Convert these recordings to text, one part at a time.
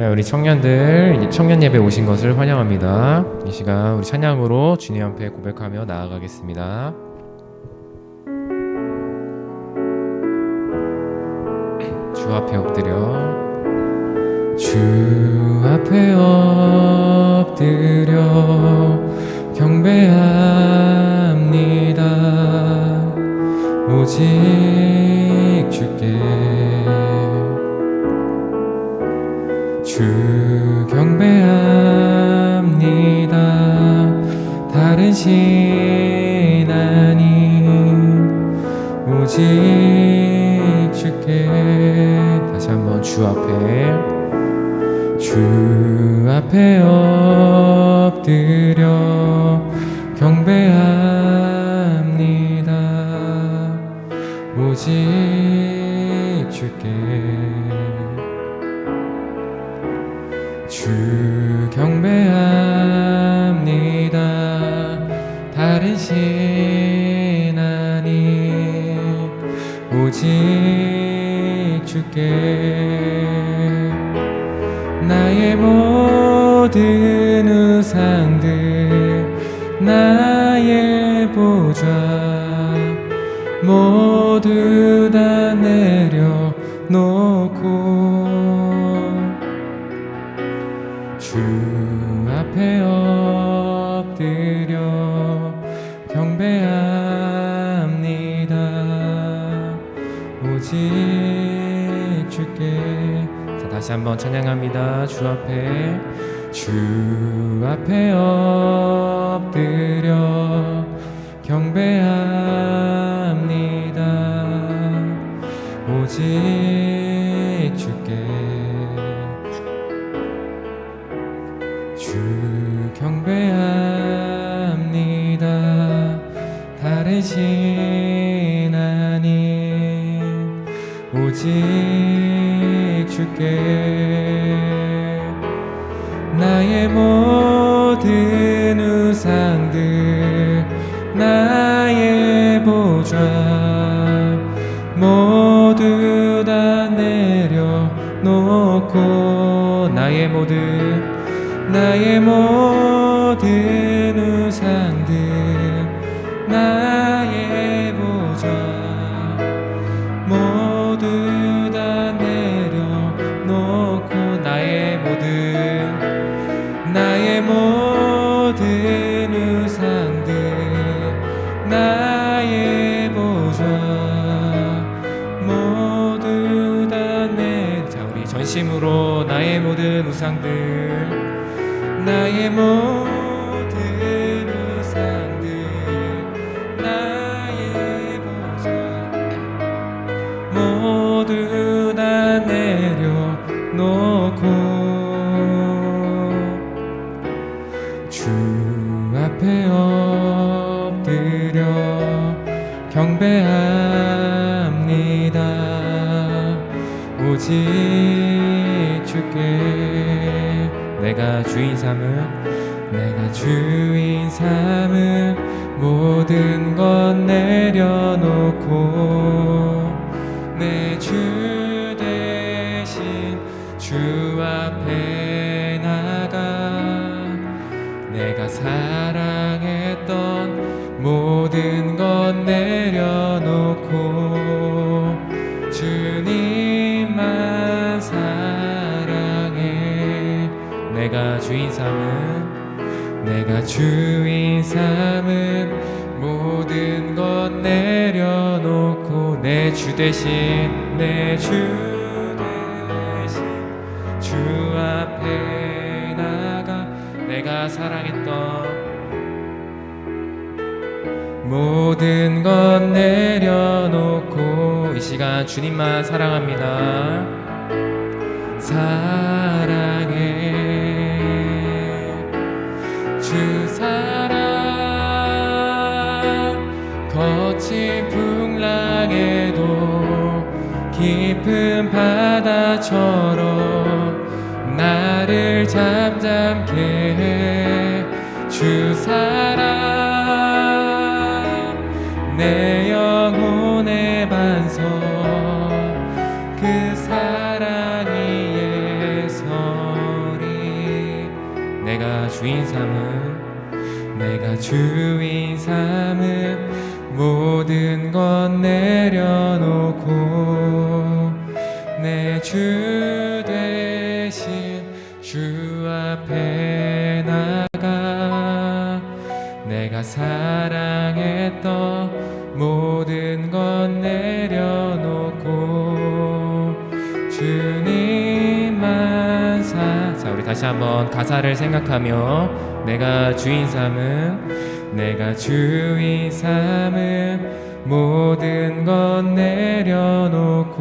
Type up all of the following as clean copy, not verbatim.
우리 청년들 청년 예배 오신 것을 환영합니다. 이 시간 우리 찬양으로 주님 앞에 고백하며 나아가겠습니다. 주 앞에 엎드려 주 앞에 엎드려 경배합니다. 오직 주께 주 경배합니다. 다른 신 아닌 오직 주께. 다시 한번 주 앞에 엎드려 경배합니다. 오직 주께 주 경배합니다. 다른 신 아닌 오직 주께. 나의 모든 우상들 나의 보좌 모두 다 내려놓고 주 앞에 엎드려 경배합니다. 오직 주께. 자, 다시 한번 찬양합니다. 주 앞에 엎드려 경배합니다. 오직 주께 주 경배합니다. 다른 신 아닌 오직 주께. 나의 모든 우상들 나의 보좌 모두 다 내려놓고 나의 모든 우상들 나의 보좌 모두 다 내려놓고 나의 모든 우상들 나의 보좌 모두 다 자, 우리 전심으로 나의 모든 우상들 나의 모든 우상들 나의 보좌 모두 다 내려놓고 주 앞에 엎드려 경배합니다. 오직 주께. 내가 주인 삼은 모든 것 내려놓고 내 주 대신 주 앞에 나가 내가 사랑했던 모든 것 내려놓고 주님만 사랑해. 내가 주인 삼은 모든 것 내려놓고 내 주 대신 주 앞에 나가 내가 사랑했던 모든 것 내려놓고 이 시간 주님만 사랑합니다. 사랑해 주 사랑 거친 풍랑에도 깊은 바다처럼 나를 잠잠케 해. 주 사랑 내 영혼의 반석 그 사랑 위에서 주인 삼은 내가 주인 삼은 모든 것 내려놓고 내 주 대신 주 앞에 나가 내가 사랑했던 모든 것 내려놓고 주님만 자, 우리 다시 한번 가사를 생각하며 내가 주인 삼은 모든 것 내려놓고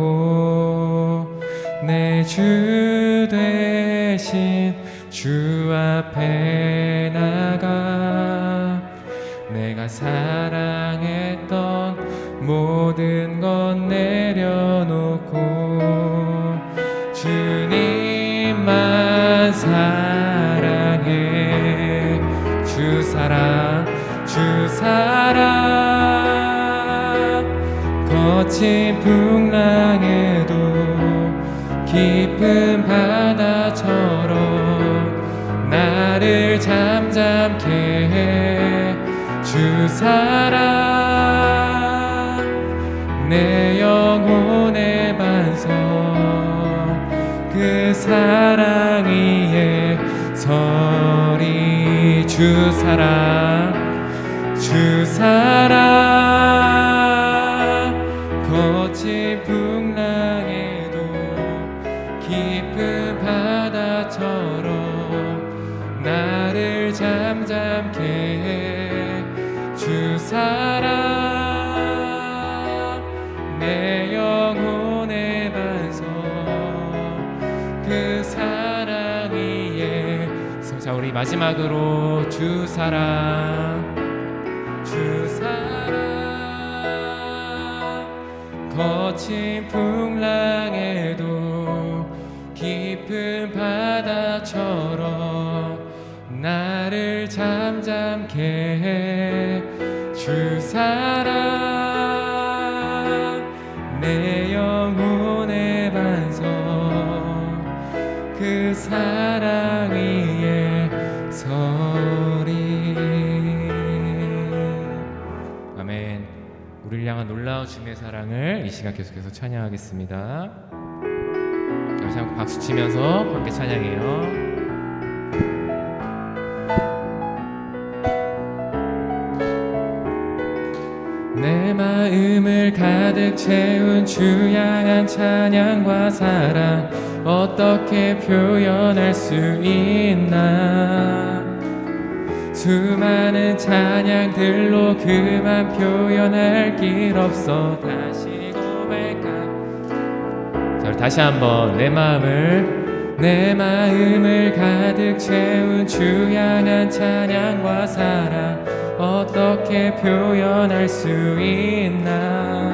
내 주 대신 주 앞에 나가 내가 사랑했던 모든 것 내려놓고 주님만 사랑해 주 사랑 거친 풍랑에도 깊은 바다처럼 나를 잠잠케 해 주 사랑 내 영혼의 반석 그 사랑 위에 서리 주 사랑 거친 풍랑에도 깊은 바다처럼 나를 잠잠케 해 주 사랑 내 영혼의 반석 그 사랑 위에 자 우리 마지막으로 주 사랑 거친 풍랑에도 깊은 바다처럼 나를 잠잠케 해 주 사랑 내 영혼의 반석 그 사랑 위에 서리 아멘. 우리를 향한 놀라운 주님의 사랑을 이 시간 계속해서 찬양하겠습니다. 다시 한번 박수 치면서 함께 찬양해요. 내 마음을 가득 채운 주 향한 찬양과 사랑 어떻게 표현할 수 있나 수많은 찬양들로 그만 표현할 길 없어 다시 고백한 자 다시 한번 내 마음을 가득 채운 주 향한 찬양과 사랑 어떻게 표현할 수 있나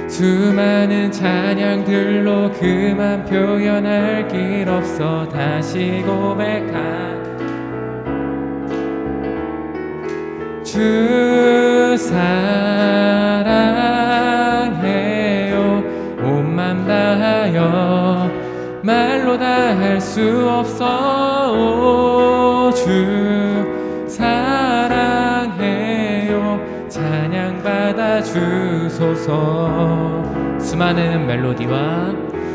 수많은 찬양들로 그만 표현할 길 없어 다시 고백한 주 사랑해요 온 맘 다하여 말로 다 할 수 없어 주 사랑해요 찬양받아 주소서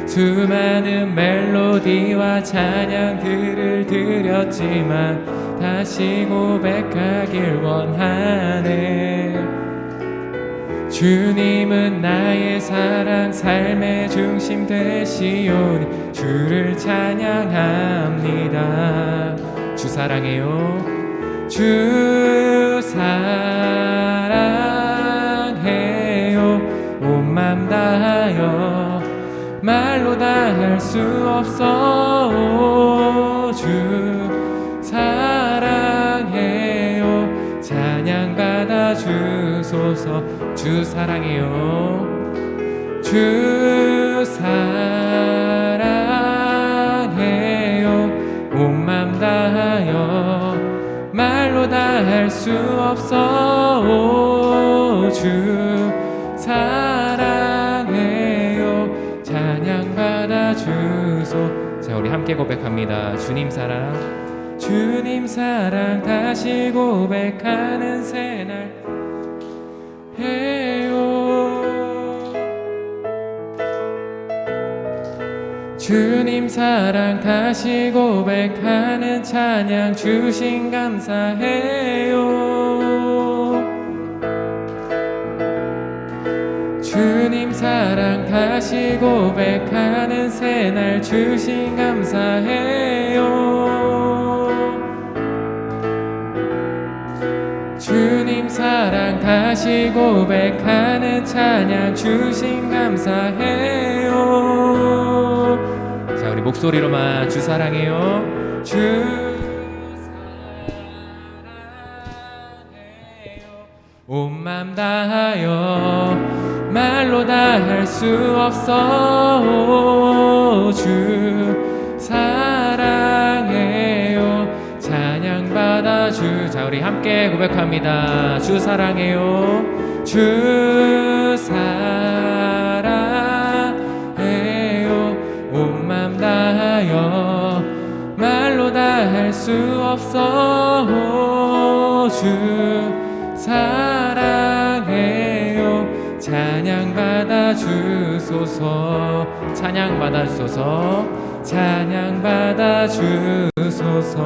수많은 멜로디와 찬양들을 드렸지만 다시 고백하길 원하네 주님은 나의 사랑 삶의 중심 되시오니 주를 찬양합니다 주 사랑해요 주 사랑해요 온 맘 다하여 말로 다 할 수 없어 주 사랑해요 찬양받아 주소서 주 사랑해요 주 사랑해요 온 맘 다하여 말로 다 할 수 없어 주 사랑해요 찬양받아 주소 자 우리 함께 고백합니다 주님 사랑 주님 사랑 다시 고백하는 새날 해요. 주님 사랑 다시 고백하는 찬양 주신 감사해요. 주님 사랑 다시 고백하는 새날 주신 감사해요. 주님 사랑 다시 고백하는 찬양 주신 감사해요. 자, 우리 목소리로만 주 사랑해요. 주 사랑해요. 온 맘 다하여 말로 다 할 수 없어. 주 사랑해요. 찬양 받아 주. 자, 우리 함께 고백합니다. 주 사랑해요. 주 사랑해요. 온 맘 다하여 말로 다 할 수 없어. 주 사랑해요. 찬양 받아 주소서. 찬양 받아 주소서. 찬양 받아 주소서.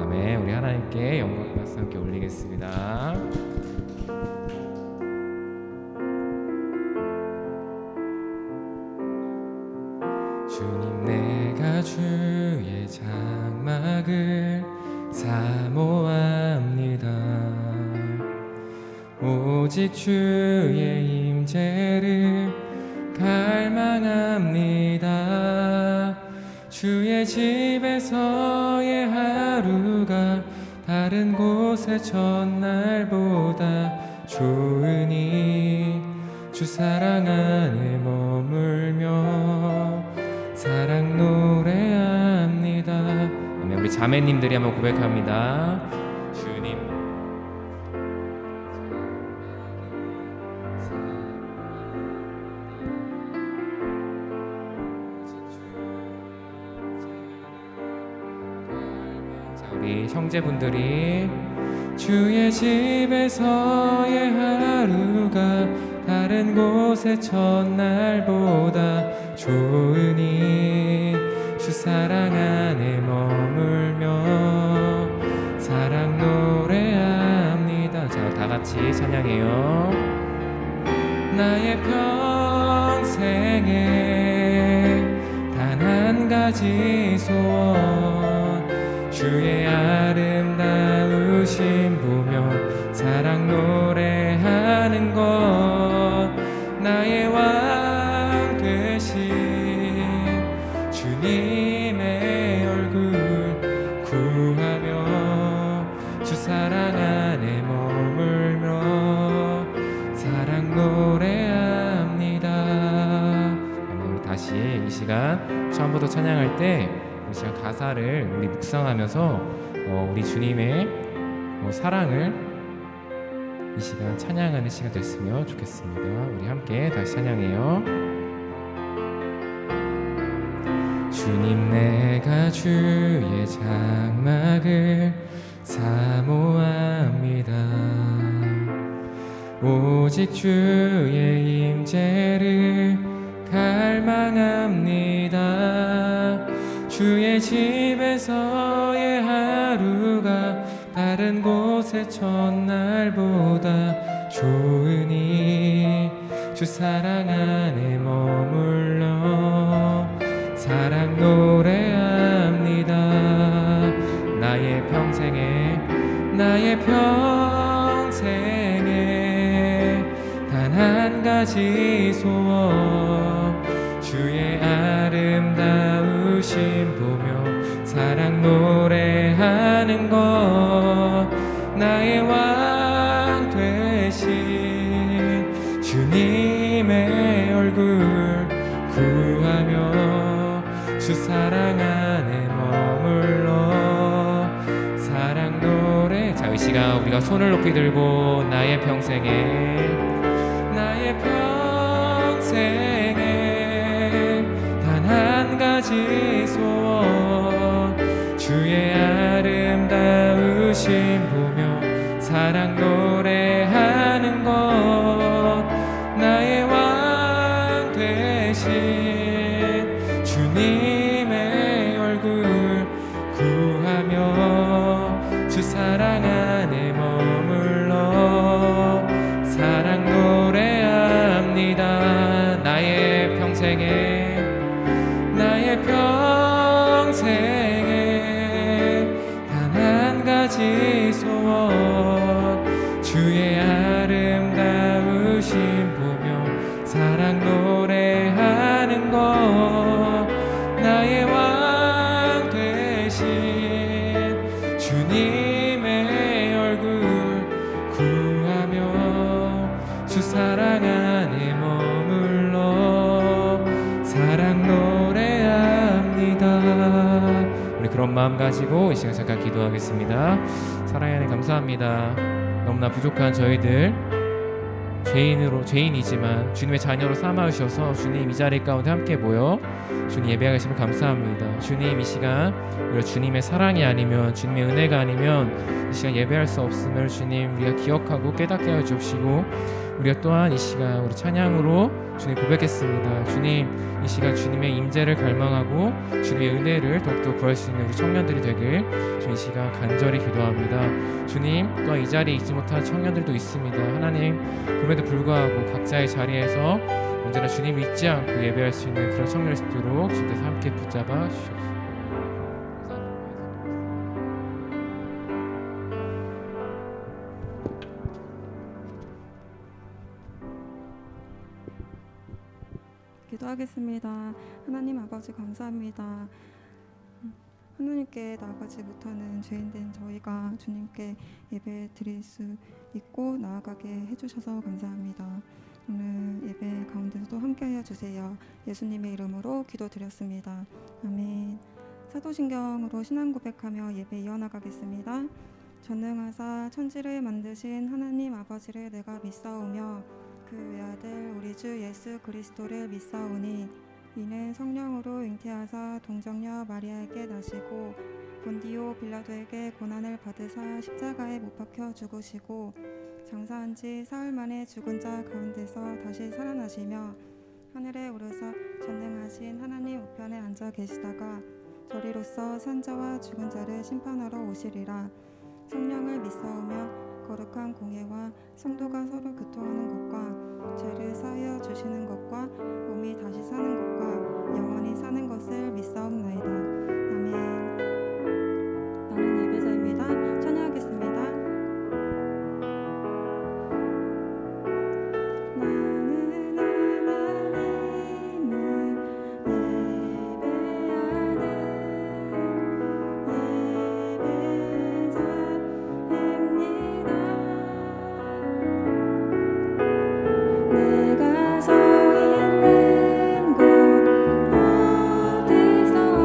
아멘. 우리 하나님께 영광 박수 함께 올리겠습니다. 주님, 내가 주의 장막을 사모합니다. 오직 주의 임재를 갈망합니다. 주의 집에서의 하루가 다른 곳의 첫날보다 좋으니 주 사랑 안에 머물며 사랑 노래합니다. 아멘. 우리 자매님들이 한번 고백합니다. 주님 우리 형제분들이 주의 집에서의 하루가 다른 곳의 첫날보다 좋으니 주 사랑 안에 머물며 사랑 노래합니다. 자, 다 같이 찬양해요. 나의 평생에 단 한 가지 소원 주의 아름다우심 보며 사랑 노래하는 것 나의 왕 되신 주님의 얼굴 구하며 주 사랑 안에 머물며 사랑 노래합니다. 우리 다시 이 시간 처음부터 찬양할 때 이 시간 가사를 우리 묵상하면서 우리 주님의 사랑을 이 시간 찬양하는 시간 됐으면 좋겠습니다. 우리 함께 다시 찬양해요. 주님, 내가 주의 장막을 사모합니다. 오직 주의 임재를 갈망합니다. 주의 집에서의 하루가 다른 곳의 첫날보다 좋으니 주 사랑 안에 머물러 사랑 노래합니다. 나의 평생에 단 한 가지 소원 주의 아름다우심 보며 사랑 노래하는 것 나의 왕 되신 주님의 얼굴 구하며 주 사랑 안에 머물러 사랑 노래. 자, 이 시간 우리가 손을 높이 들고 나의 평생에 단 한 가지 소원 사랑 노래하는 것 나의 왕 되신 주님의 얼굴 구하며 주 사랑 안에 머물러 사랑 노래합니다. 나의 평생에 단 한 가지 소원 주의 아름다우심 보며 사랑 노래하는 것 나의 왕 되신 주님의 얼굴 구하며 주 사랑 안에 머물러 사랑 노래합니다. 우리 그런 마음 가지고 이 시간 잠깐 기도하겠습니다. 사랑의 하나님 감사합니다. 너무나 부족한 저희들 죄인이지만 주님의 자녀로 삼아주셔서 주님 이 자리 가운데 함께 모여 주님 예배하시면 감사합니다. 주님 이 시간 우리가 주님의 사랑이 아니면 주님의 은혜가 아니면 이 시간 예배할 수 없음을 주님 우리가 기억하고 깨닫게 하여 주시고 우리가 또한 이 시간 우리 찬양으로 주님 고백했습니다. 주님 이 시간 주님의 임재를 갈망하고 주님의 은혜를 더욱더 구할 수 있는 우리 청년들이 되길 주님 이 시간 간절히 기도합니다. 주님 또한 이 자리에 있지 못한 청년들도 있습니다. 하나님 그럼에도 불구하고 각자의 자리에서 언제나 주님 잊지 않고 예배할 수 있는 그런 청년일 수 있도록 주님께서 함께 붙잡아 주시옵소서. 기도하겠습니다. 하나님 아버지 감사합니다. 하나님께 나아가지 못하는 죄인된 저희가 주님께 예배 드릴 수 있고 나아가게 해주셔서 감사합니다. 오늘 예배 가운데서도 함께하여 주세요. 예수님의 이름으로 기도드렸습니다. 아멘. 사도신경으로 신앙 고백하며 예배 이어나가겠습니다. 전능하사 천지를 만드신 하나님 아버지를 내가 믿사오며 그 외아들 우리 주 예수 그리스도를 믿사오니 이는 성령으로 잉태하사 동정녀 마리아에게 나시고 본디오 빌라도에게 고난을 받으사 십자가에 못 박혀 죽으시고 장사한 지 사흘 만에 죽은 자 가운데서 다시 살아나시며 하늘에 오르사 전능하신 하나님 우편에 앉아 계시다가 저리로서 산자와 죽은 자를 심판하러 오시리라. 성령을 믿사오며 거룩한 공예와 성도가 서로 교통하는 것과 죄를 사하여 주시는 것과 몸이 다시 사는 것과 영원히 사는 것을 믿사옵나이다. 아멘. 나는 예배자입니다. 찬양하겠습니다. 내가 서 있는 곳 어디서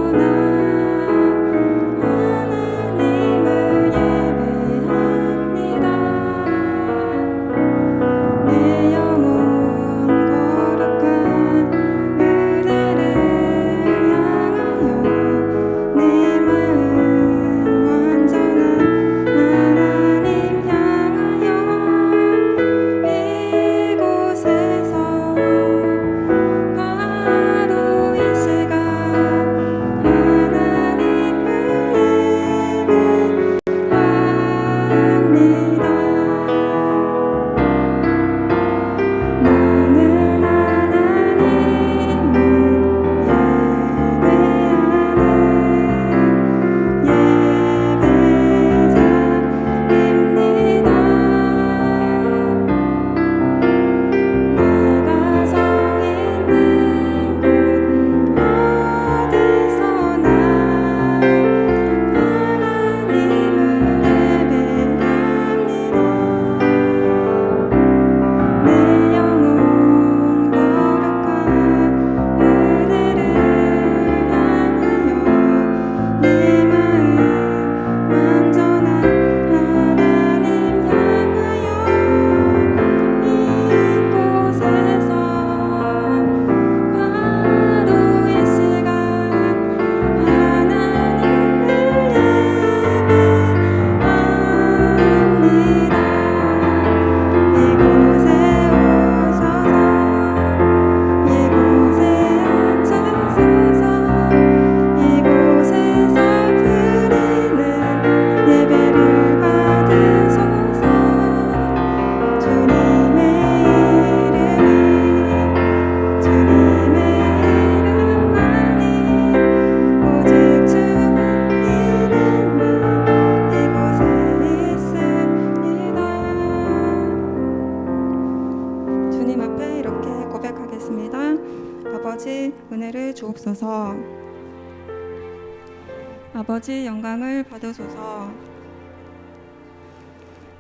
아버지 영광을 받으소서.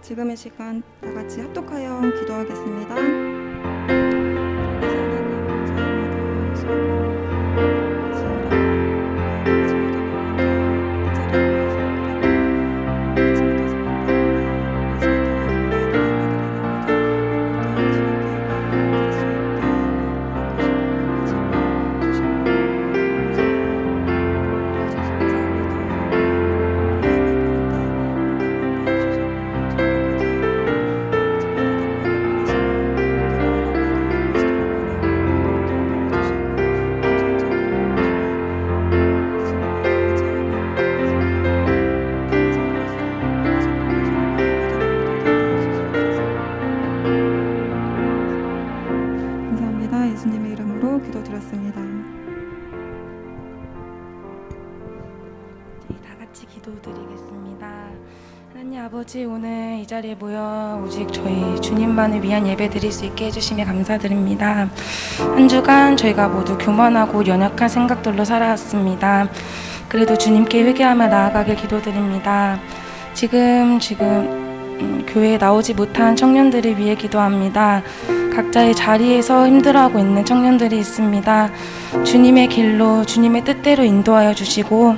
지금 이 시간 다 같이 합독하여 기도하겠습니다. 감사합니다. 예수님의 이름으로 기도드렸습니다. 저희 다 같이 기도드리겠습니다. 하나님 아버지, 오늘 이 자리에 모여 오직 저희 주님만을 위한 예배 드릴 수 있게 해주심에 감사드립니다. 한 주간 저희가 모두 교만하고 연약한 생각들로 살아왔습니다. 그래도 주님께 회개하며 나아가길 기도드립니다. 지금 교회에 나오지 못한 청년들을 위해 기도합니다. 각자의 자리에서 힘들어하고 있는 청년들이 있습니다. 주님의 길로, 주님의 뜻대로 인도하여 주시고,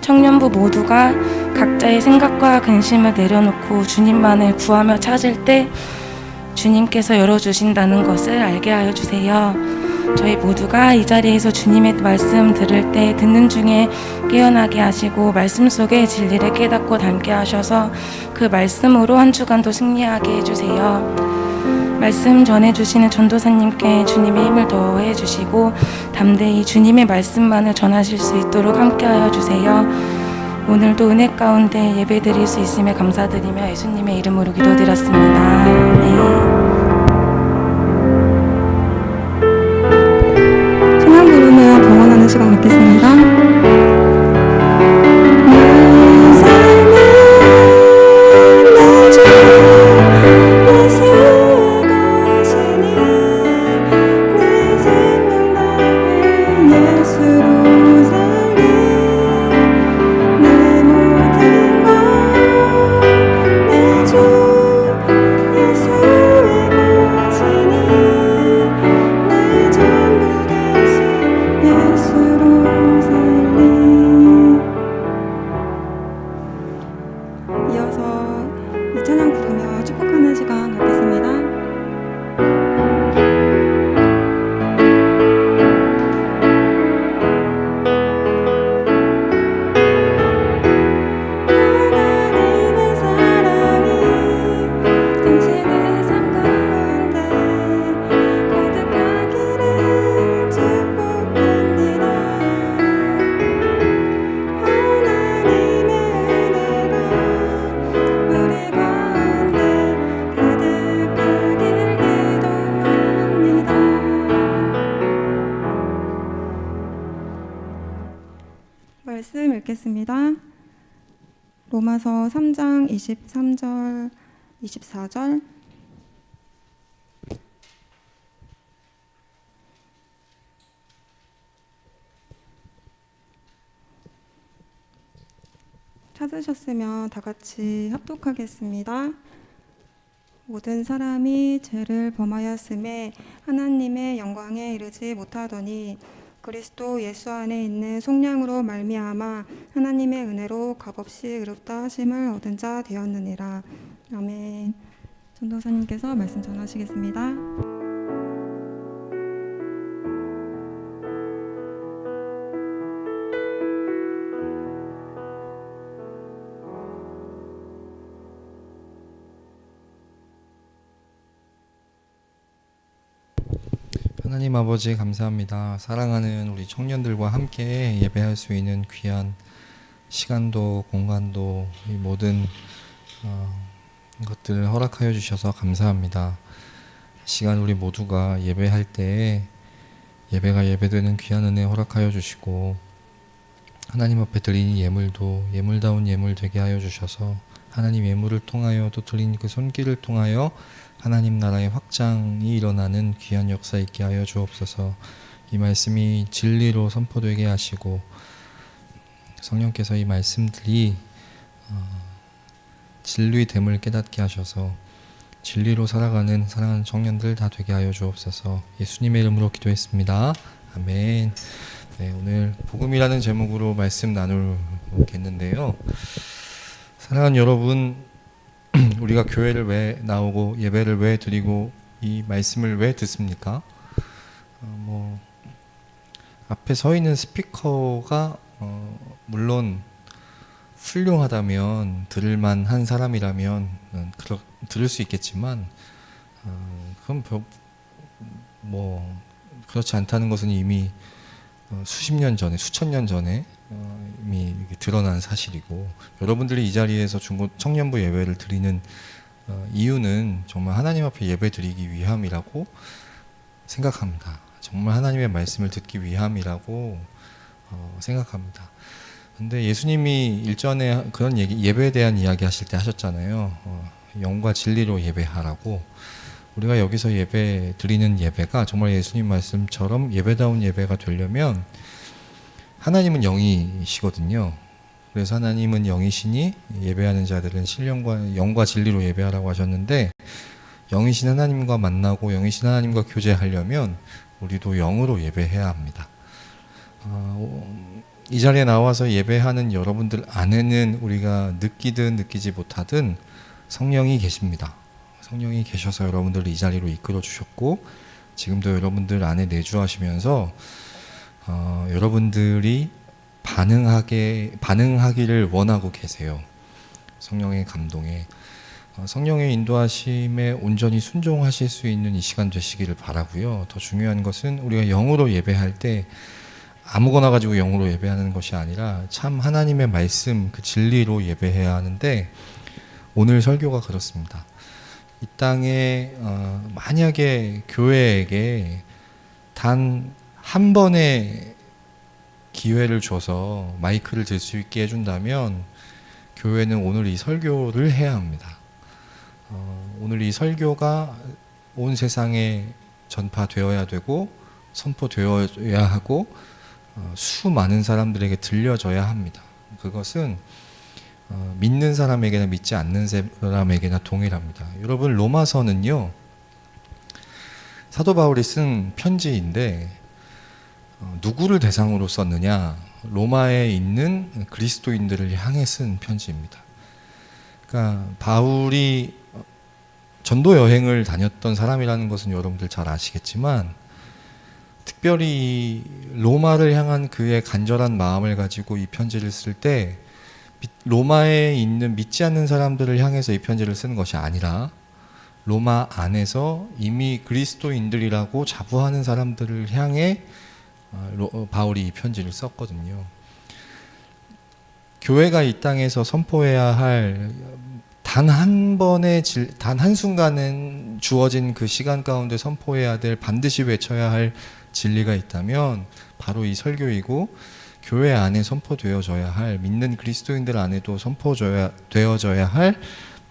청년부 모두가 각자의 생각과 근심을 내려놓고 주님만을 구하며 찾을 때 주님께서 열어주신다는 것을 알게 하여 주세요. 저희 모두가 이 자리에서 주님의 말씀 들을 때 듣는 중에 깨어나게 하시고, 말씀 속에 진리를 깨닫고 담게 하셔서 그 말씀으로 한 주간도 승리하게 해주세요. 말씀 전해주시는 전도사님께 주님의 힘을 더해 주시고 담대히 주님의 말씀만을 전하실 수 있도록 함께하여 주세요. 오늘도 은혜 가운데 예배 드릴 수 있음에 감사드리며 예수님의 이름으로 기도드렸습니다. 찬양 부르며 경원하는 시간 갖겠습니다. 이어서 이 찬양 부르며 축복하는 시간 갖겠습니다. 하나님의 사랑이 당신의 삶 가운데 가득하기를 축복합니다. 하나님의 은혜가 우리 가운데 가득하길 기도합니다. 말씀 읽겠습니다. 로마서 3장 23절 24절. 찾으셨으면 다 같이 합독하겠습니다. 모든 사람이 죄를 범하였음에 하나님의 영광에 이르지 못하더니 그리스도 예수 안에 있는 속량으로 말미암아 하나님의 은혜로 값없이 의롭다 하심을 얻은 자 되었느니라. 아멘. 전도사님께서 말씀 전하시겠습니다. 하나님 아버지 감사합니다. 사랑하는 우리 청년들과 함께 예배할 수 있는 귀한 시간도 공간도 이 모든 것들을 허락하여 주셔서 감사합니다. 시간 우리 모두가 예배할 때에 예배가 예배되는 귀한 은혜 허락하여 주시고 하나님 앞에 드리는 예물도 예물다운 예물 되게 하여 주셔서 하나님 예물을 통하여 또 드린 그 손길을 통하여 하나님 나라의 확장이 일어나는 귀한 역사 있게 하여 주옵소서. 이 말씀이 진리로 선포되게 하시고 성령께서 이 말씀들이 진리의 됨을 깨닫게 하셔서 진리로 살아가는 사랑하는 청년들 다 되게 하여 주옵소서. 예수님의 이름으로 기도했습니다. 아멘. 네, 오늘 복음이라는 제목으로 말씀 나누겠는데요. 사랑하는 여러분, 우리가 교회를 왜 나오고 예배를 왜 드리고 이 말씀을 왜 듣습니까? 앞에 서 있는 스피커가 물론 훌륭하다면 들을만한 사람이라면 들을 수 있겠지만 그건 그렇지 않다는 것은 이미 수십 년 전에 수천 년 전에 이미 드러난 사실이고, 여러분들이 이 자리에서 청년부 예배를 드리는 이유는 정말 하나님 앞에 예배 드리기 위함이라고 생각합니다. 정말 하나님의 말씀을 듣기 위함이라고 생각합니다. 근데 예수님이 일전에 그런 예배에 대한 이야기 하실 때 하셨잖아요. 영과 진리로 예배하라고. 우리가 여기서 예배 드리는 예배가 정말 예수님 말씀처럼 예배다운 예배가 되려면 하나님은 영이시거든요. 그래서 하나님은 영이시니 예배하는 자들은 신령과 영과 진리로 예배하라고 하셨는데, 영이신 하나님과 만나고 영이신 하나님과 교제하려면 우리도 영으로 예배해야 합니다. 이 자리에 나와서 예배하는 여러분들 안에는 우리가 느끼든 느끼지 못하든 성령이 계십니다. 성령이 계셔서 여러분들을 이 자리로 이끌어 주셨고, 지금도 여러분들 안에 내주하시면서 여러분들이 반응하기를 원하고 계세요. 성령의 감동에, 성령의 인도하심에 온전히 순종하실 수 있는 이 시간 되시기를 바라고요. 더 중요한 것은 우리가 영으로 예배할 때 아무거나 가지고 영으로 예배하는 것이 아니라 참 하나님의 말씀, 그 진리로 예배해야 하는데, 오늘 설교가 그렇습니다. 이 땅에 만약에 교회에게 단 한 번의 기회를 줘서 마이크를 들 수 있게 해준다면 교회는 오늘 이 설교를 해야 합니다. 오늘 이 설교가 온 세상에 전파되어야 되고 선포되어야 하고 수많은 사람들에게 들려져야 합니다. 그것은 믿는 사람에게나 믿지 않는 사람에게나 동일합니다. 여러분, 로마서는요, 사도 바울이 쓴 편지인데 누구를 대상으로 썼느냐? 로마에 있는 그리스도인들을 향해 쓴 편지입니다. 그러니까 바울이 전도 여행을 다녔던 사람이라는 것은 여러분들 잘 아시겠지만, 특별히 로마를 향한 그의 간절한 마음을 가지고 이 편지를 쓸 때 로마에 있는 믿지 않는 사람들을 향해서 이 편지를 쓰는 것이 아니라 로마 안에서 이미 그리스도인들이라고 자부하는 사람들을 향해 바울이 이 편지를 썼거든요. 교회가 이 땅에서 선포해야 할 단 한 번의 단 한순간은 주어진 그 시간 가운데 선포해야 될, 반드시 외쳐야 할 진리가 있다면 바로 이 설교이고, 교회 안에 선포되어져야 할, 믿는 그리스도인들 안에도 선포되어져야 할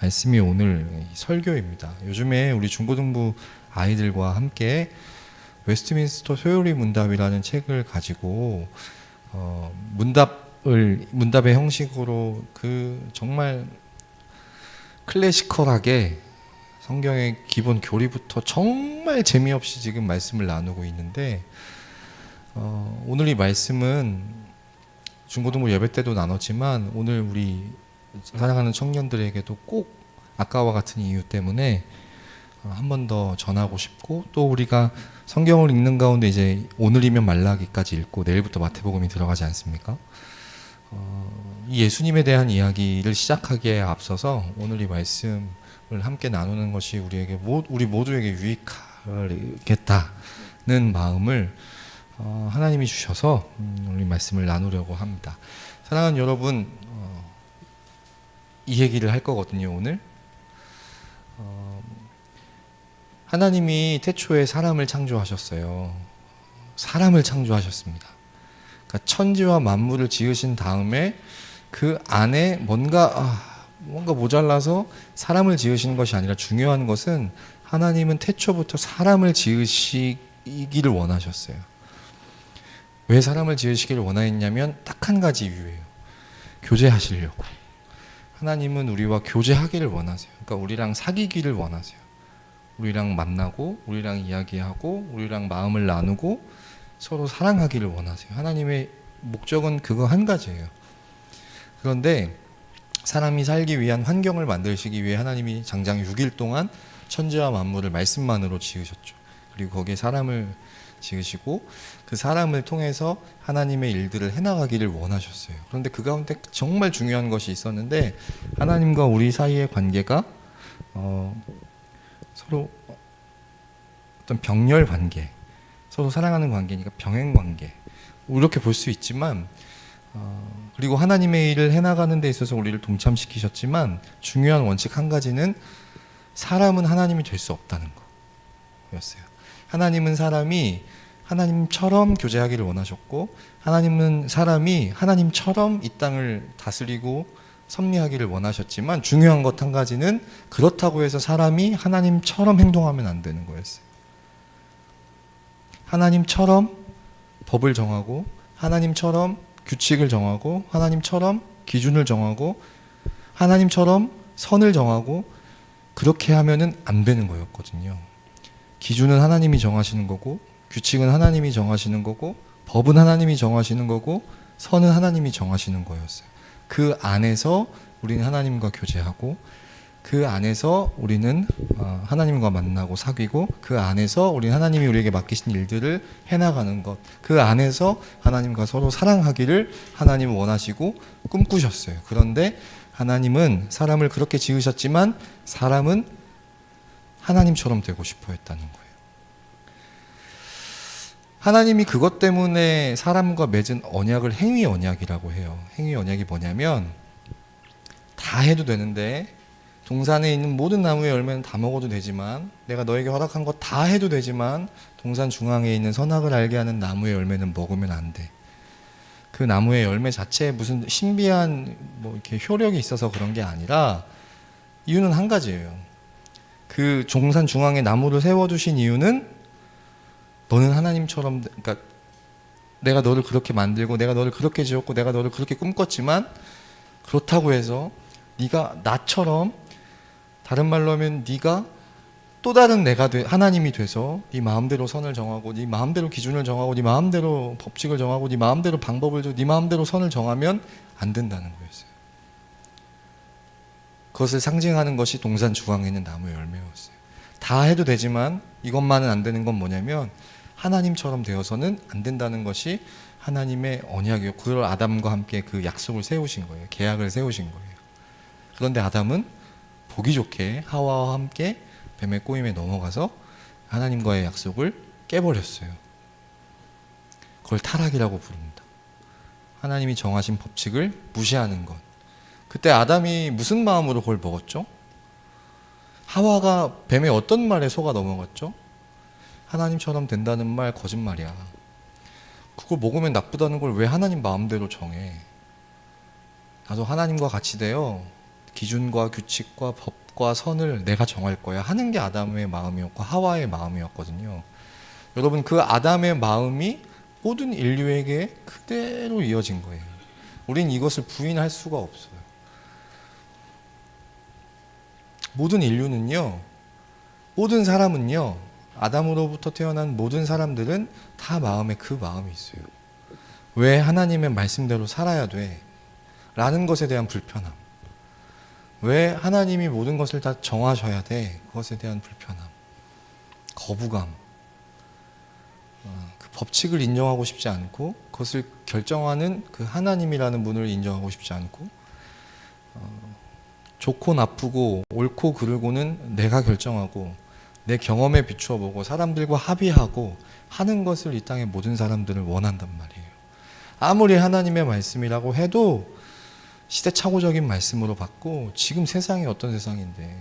말씀이 오늘 설교입니다. 요즘에 우리 중고등부 아이들과 함께 웨스트민스터 소요리 문답이라는 책을 가지고 문답의 형식으로 그 정말 클래시컬하게 성경의 기본 교리부터 정말 재미없이 지금 말씀을 나누고 있는데, 오늘 이 말씀은 중고등부 예배 때도 나눴지만 오늘 우리 사랑하는 청년들에게도 꼭 아까와 같은 이유 때문에 한 번 더 전하고 싶고, 또 우리가 성경을 읽는 가운데 이제 오늘이면 말라기까지 읽고 내일부터 마태복음이 들어가지 않습니까? 이 예수님에 대한 이야기를 시작하기에 앞서서 오늘 이 말씀을 함께 나누는 것이 우리 모두에게 유익하겠다는 마음을 하나님이 주셔서 우리 말씀을 나누려고 합니다. 사랑하는 여러분, 이 얘기를 할 거거든요. 오늘 하나님이 태초에 사람을 창조하셨어요. 사람을 창조하셨습니다. 그러니까 천지와 만물을 지으신 다음에 그 안에 뭔가 모자라서 사람을 지으시는 것이 아니라, 중요한 것은 하나님은 태초부터 사람을 지으시기를 원하셨어요. 왜 사람을 지으시기를 원하였냐면 딱 한 가지 이유예요. 교제하시려고. 하나님은 우리와 교제하기를 원하세요. 그러니까 우리랑 사귀기를 원하세요. 우리랑 만나고 우리랑 이야기하고 우리랑 마음을 나누고 서로 사랑하기를 원하세요. 하나님의 목적은 그거 한 가지예요. 그런데 사람이 살기 위한 환경을 만드시기 위해 하나님이 장장 6일 동안 천지와 만물을 말씀만으로 지으셨죠. 그리고 거기에 사람을 지으시고 그 사람을 통해서 하나님의 일들을 해나가기를 원하셨어요. 그런데 그 가운데 정말 중요한 것이 있었는데 하나님과 우리 사이의 관계가 서로 어떤 병렬 관계, 서로 사랑하는 관계니까 병행 관계 이렇게 볼 수 있지만 그리고 하나님의 일을 해나가는 데 있어서 우리를 동참시키셨지만 중요한 원칙 한 가지는 사람은 하나님이 될 수 없다는 거였어요. 하나님은 사람이 하나님처럼 교제하기를 원하셨고 하나님은 사람이 하나님처럼 이 땅을 다스리고 섭리하기를 원하셨지만 중요한 것 한 가지는 그렇다고 해서 사람이 하나님처럼 행동하면 안 되는 거였어요. 하나님처럼 법을 정하고 하나님처럼 규칙을 정하고 하나님처럼 기준을 정하고 하나님처럼 선을 정하고 그렇게 하면은 안 되는 거였거든요. 기준은 하나님이 정하시는 거고 규칙은 하나님이 정하시는 거고 법은 하나님이 정하시는 거고 선은 하나님이 정하시는 거였어요. 그 안에서 우리는 하나님과 교제하고 그 안에서 우리는 하나님과 만나고 사귀고 그 안에서 우리는 하나님이 우리에게 맡기신 일들을 해나가는 것, 그 안에서 하나님과 서로 사랑하기를 하나님은 원하시고 꿈꾸셨어요. 그런데 하나님은 사람을 그렇게 지으셨지만 사람은 하나님처럼 되고 싶어 했다는 거예요. 하나님이 그것 때문에 사람과 맺은 언약을 행위 언약이라고 해요. 행위 언약이 뭐냐면 다 해도 되는데 동산에 있는 모든 나무의 열매는 다 먹어도 되지만 내가 너에게 허락한 거 다 해도 되지만 동산 중앙에 있는 선악을 알게 하는 나무의 열매는 먹으면 안 돼. 그 나무의 열매 자체에 무슨 신비한 뭐 이렇게 효력이 있어서 그런 게 아니라 이유는 한 가지예요. 그 동산 중앙에 나무를 세워두신 이유는 너는 하나님처럼, 그러니까 내가 너를 그렇게 만들고 내가 너를 그렇게 지었고 내가 너를 그렇게 꿈꿨지만 그렇다고 해서 네가 나처럼, 다른 말로 하면 네가 또 다른 내가 하나님이 돼서 네 마음대로 선을 정하고 네 마음대로 기준을 정하고 네 마음대로 법칙을 정하고 네 마음대로 방법을 정하고 네 마음대로 선을 정하면 안 된다는 거였어요. 그것을 상징하는 것이 동산 중앙에 있는 나무의 열매였어요. 다 해도 되지만 이것만은 안 되는 건 뭐냐면 하나님처럼 되어서는 안 된다는 것이 하나님의 언약이었고 그걸 아담과 함께 그 약속을 세우신 거예요. 계약을 세우신 거예요. 그런데 아담은 보기 좋게 하와와 함께 뱀의 꼬임에 넘어가서 하나님과의 약속을 깨버렸어요. 그걸 타락이라고 부릅니다. 하나님이 정하신 법칙을 무시하는 것. 그때 아담이 무슨 마음으로 그걸 먹었죠? 하와가 뱀의 어떤 말에 속아 넘어갔죠? 하나님처럼 된다는 말 거짓말이야. 그걸 먹으면 나쁘다는 걸 왜 하나님 마음대로 정해? 나도 하나님과 같이 되어 기준과 규칙과 법과 선을 내가 정할 거야 하는 게 아담의 마음이었고 하와의 마음이었거든요. 여러분, 그 아담의 마음이 모든 인류에게 그대로 이어진 거예요. 우린 이것을 부인할 수가 없어요. 모든 인류는요, 모든 사람은요, 아담으로부터 태어난 모든 사람들은 다 마음에 그 마음이 있어요. 왜 하나님의 말씀대로 살아야 돼? 라는 것에 대한 불편함. 왜 하나님이 모든 것을 다 정하셔야 돼? 그것에 대한 불편함. 거부감. 그 법칙을 인정하고 싶지 않고 그것을 결정하는 그 하나님이라는 분을 인정하고 싶지 않고 좋고 나쁘고 옳고 그르고는 내가 결정하고 내 경험에 비추어 보고 사람들과 합의하고 하는 것을 이 땅의 모든 사람들을 원한단 말이에요. 아무리 하나님의 말씀이라고 해도 시대착오적인 말씀으로 받고 지금 세상이 어떤 세상인데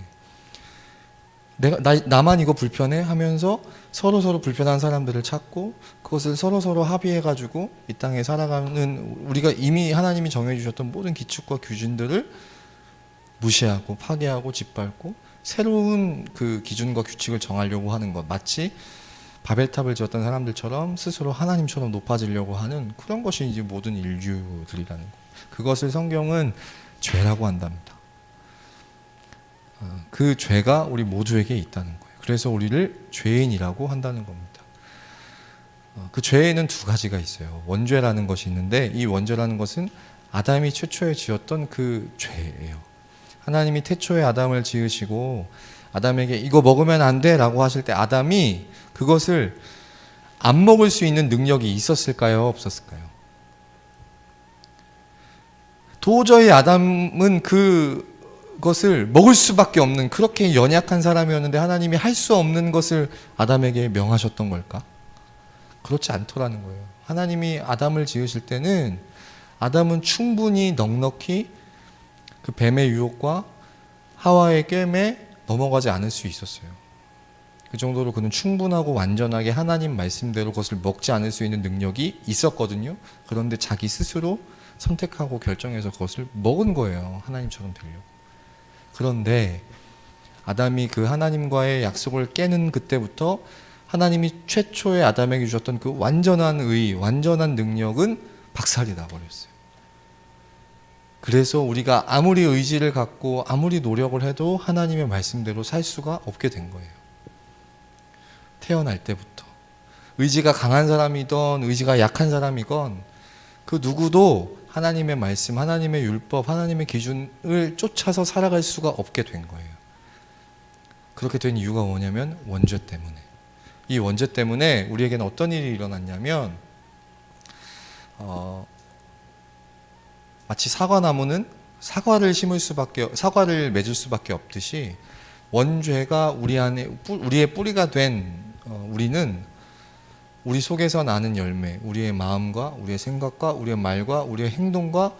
나만 이거 불편해 하면서 서로 불편한 사람들을 찾고 그것을 서로 합의해가지고 이 땅에 살아가는 우리가 이미 하나님이 정해주셨던 모든 기축과 규준들을 무시하고 파괴하고 짓밟고 새로운 그 기준과 규칙을 정하려고 하는 것. 마치 바벨탑을 지었던 사람들처럼 스스로 하나님처럼 높아지려고 하는 그런 것이 이제 모든 인류들이라는 거예요. 그것을 성경은 죄라고 한답니다. 그 죄가 우리 모두에게 있다는 거예요. 그래서 우리를 죄인이라고 한다는 겁니다. 그 죄에는 두 가지가 있어요. 원죄라는 것이 있는데 이 원죄라는 것은 아담이 최초에 지었던 그 죄예요. 하나님이 태초에 아담을 지으시고 아담에게 이거 먹으면 안 돼 라고 하실 때 아담이 그것을 안 먹을 수 있는 능력이 있었을까요? 없었을까요? 도저히 아담은 그것을 먹을 수밖에 없는 그렇게 연약한 사람이었는데 하나님이 할 수 없는 것을 아담에게 명하셨던 걸까? 그렇지 않더라는 거예요. 하나님이 아담을 지으실 때는 아담은 충분히 넉넉히 그 뱀의 유혹과 하와의 꿰매 넘어가지 않을 수 있었어요. 그 정도로 그는 충분하고 완전하게 하나님 말씀대로 그것을 먹지 않을 수 있는 능력이 있었거든요. 그런데 자기 스스로 선택하고 결정해서 그것을 먹은 거예요. 하나님처럼 되려고. 그런데 아담이 그 하나님과의 약속을 깨는 그때부터 하나님이 최초에 아담에게 주셨던 그 완전한 의, 완전한 능력은 박살이 나버렸어요. 그래서 우리가 아무리 의지를 갖고 아무리 노력을 해도 하나님의 말씀대로 살 수가 없게 된 거예요. 태어날 때부터. 의지가 강한 사람이건 의지가 약한 사람이건 그 누구도 하나님의 말씀, 하나님의 율법, 하나님의 기준을 쫓아서 살아갈 수가 없게 된 거예요. 그렇게 된 이유가 뭐냐면 원죄 때문에. 이 원죄 때문에 우리에게는 어떤 일이 일어났냐면 마치 사과나무는 사과를 맺을 수밖에 없듯이 원죄가 우리의 뿌리가 된 우리는 우리 속에서 나는 열매, 우리의 마음과 우리의 생각과 우리의 말과 우리의 행동과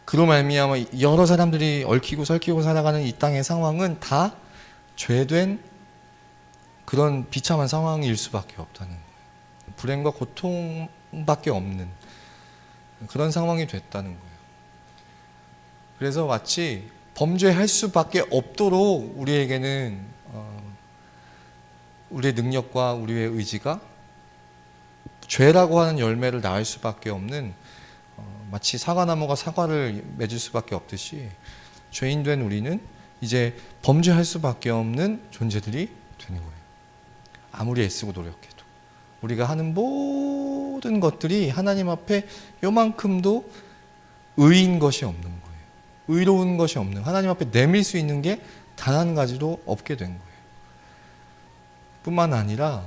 그로 말미암아 여러 사람들이 얽히고 설키고 살아가는 이 땅의 상황은 다 죄된 그런 비참한 상황일 수밖에 없다는 거예요. 불행과 고통밖에 없는 그런 상황이 됐다는 거예요. 그래서 마치 범죄할 수밖에 없도록 우리에게는 우리의 능력과 우리의 의지가 죄라고 하는 열매를 낳을 수밖에 없는 마치 사과나무가 사과를 맺을 수밖에 없듯이 죄인된 우리는 이제 범죄할 수밖에 없는 존재들이 되는 거예요. 아무리 애쓰고 노력해도 우리가 하는 모든 것들이 하나님 앞에 요만큼도 의인 것이 없는 거예요. 의로운 것이 없는, 하나님 앞에 내밀 수 있는 게 단 한 가지도 없게 된 거예요. 뿐만 아니라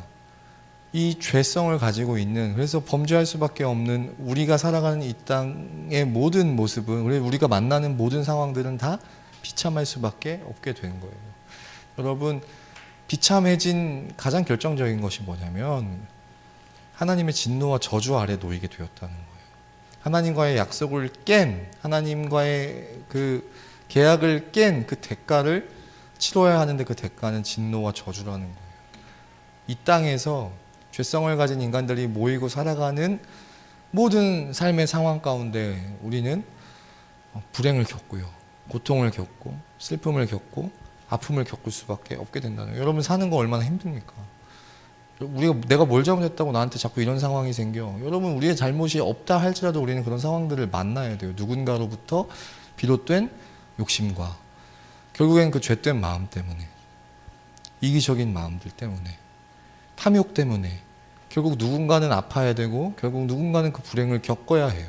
이 죄성을 가지고 있는, 그래서 범죄할 수밖에 없는 우리가 살아가는 이 땅의 모든 모습은, 우리가 만나는 모든 상황들은 다 비참할 수밖에 없게 된 거예요. 여러분, 비참해진 가장 결정적인 것이 뭐냐면 하나님의 진노와 저주 아래 놓이게 되었다는 거예요. 하나님과의 약속을 깬, 하나님과의 그 계약을 깬 그 대가를 치러야 하는데 그 대가는 진노와 저주라는 거예요. 이 땅에서 죄성을 가진 인간들이 모이고 살아가는 모든 삶의 상황 가운데 우리는 불행을 겪고요, 고통을 겪고 슬픔을 겪고 아픔을 겪을 수밖에 없게 된다는 거예요. 여러분, 사는 거 얼마나 힘듭니까? 내가 뭘 잘못했다고 나한테 자꾸 이런 상황이 생겨. 여러분, 우리의 잘못이 없다 할지라도 우리는 그런 상황들을 만나야 돼요. 누군가로부터 비롯된 욕심과 결국엔 그 죄된 마음 때문에, 이기적인 마음들 때문에, 탐욕 때문에 결국 누군가는 아파야 되고 결국 누군가는 그 불행을 겪어야 해요.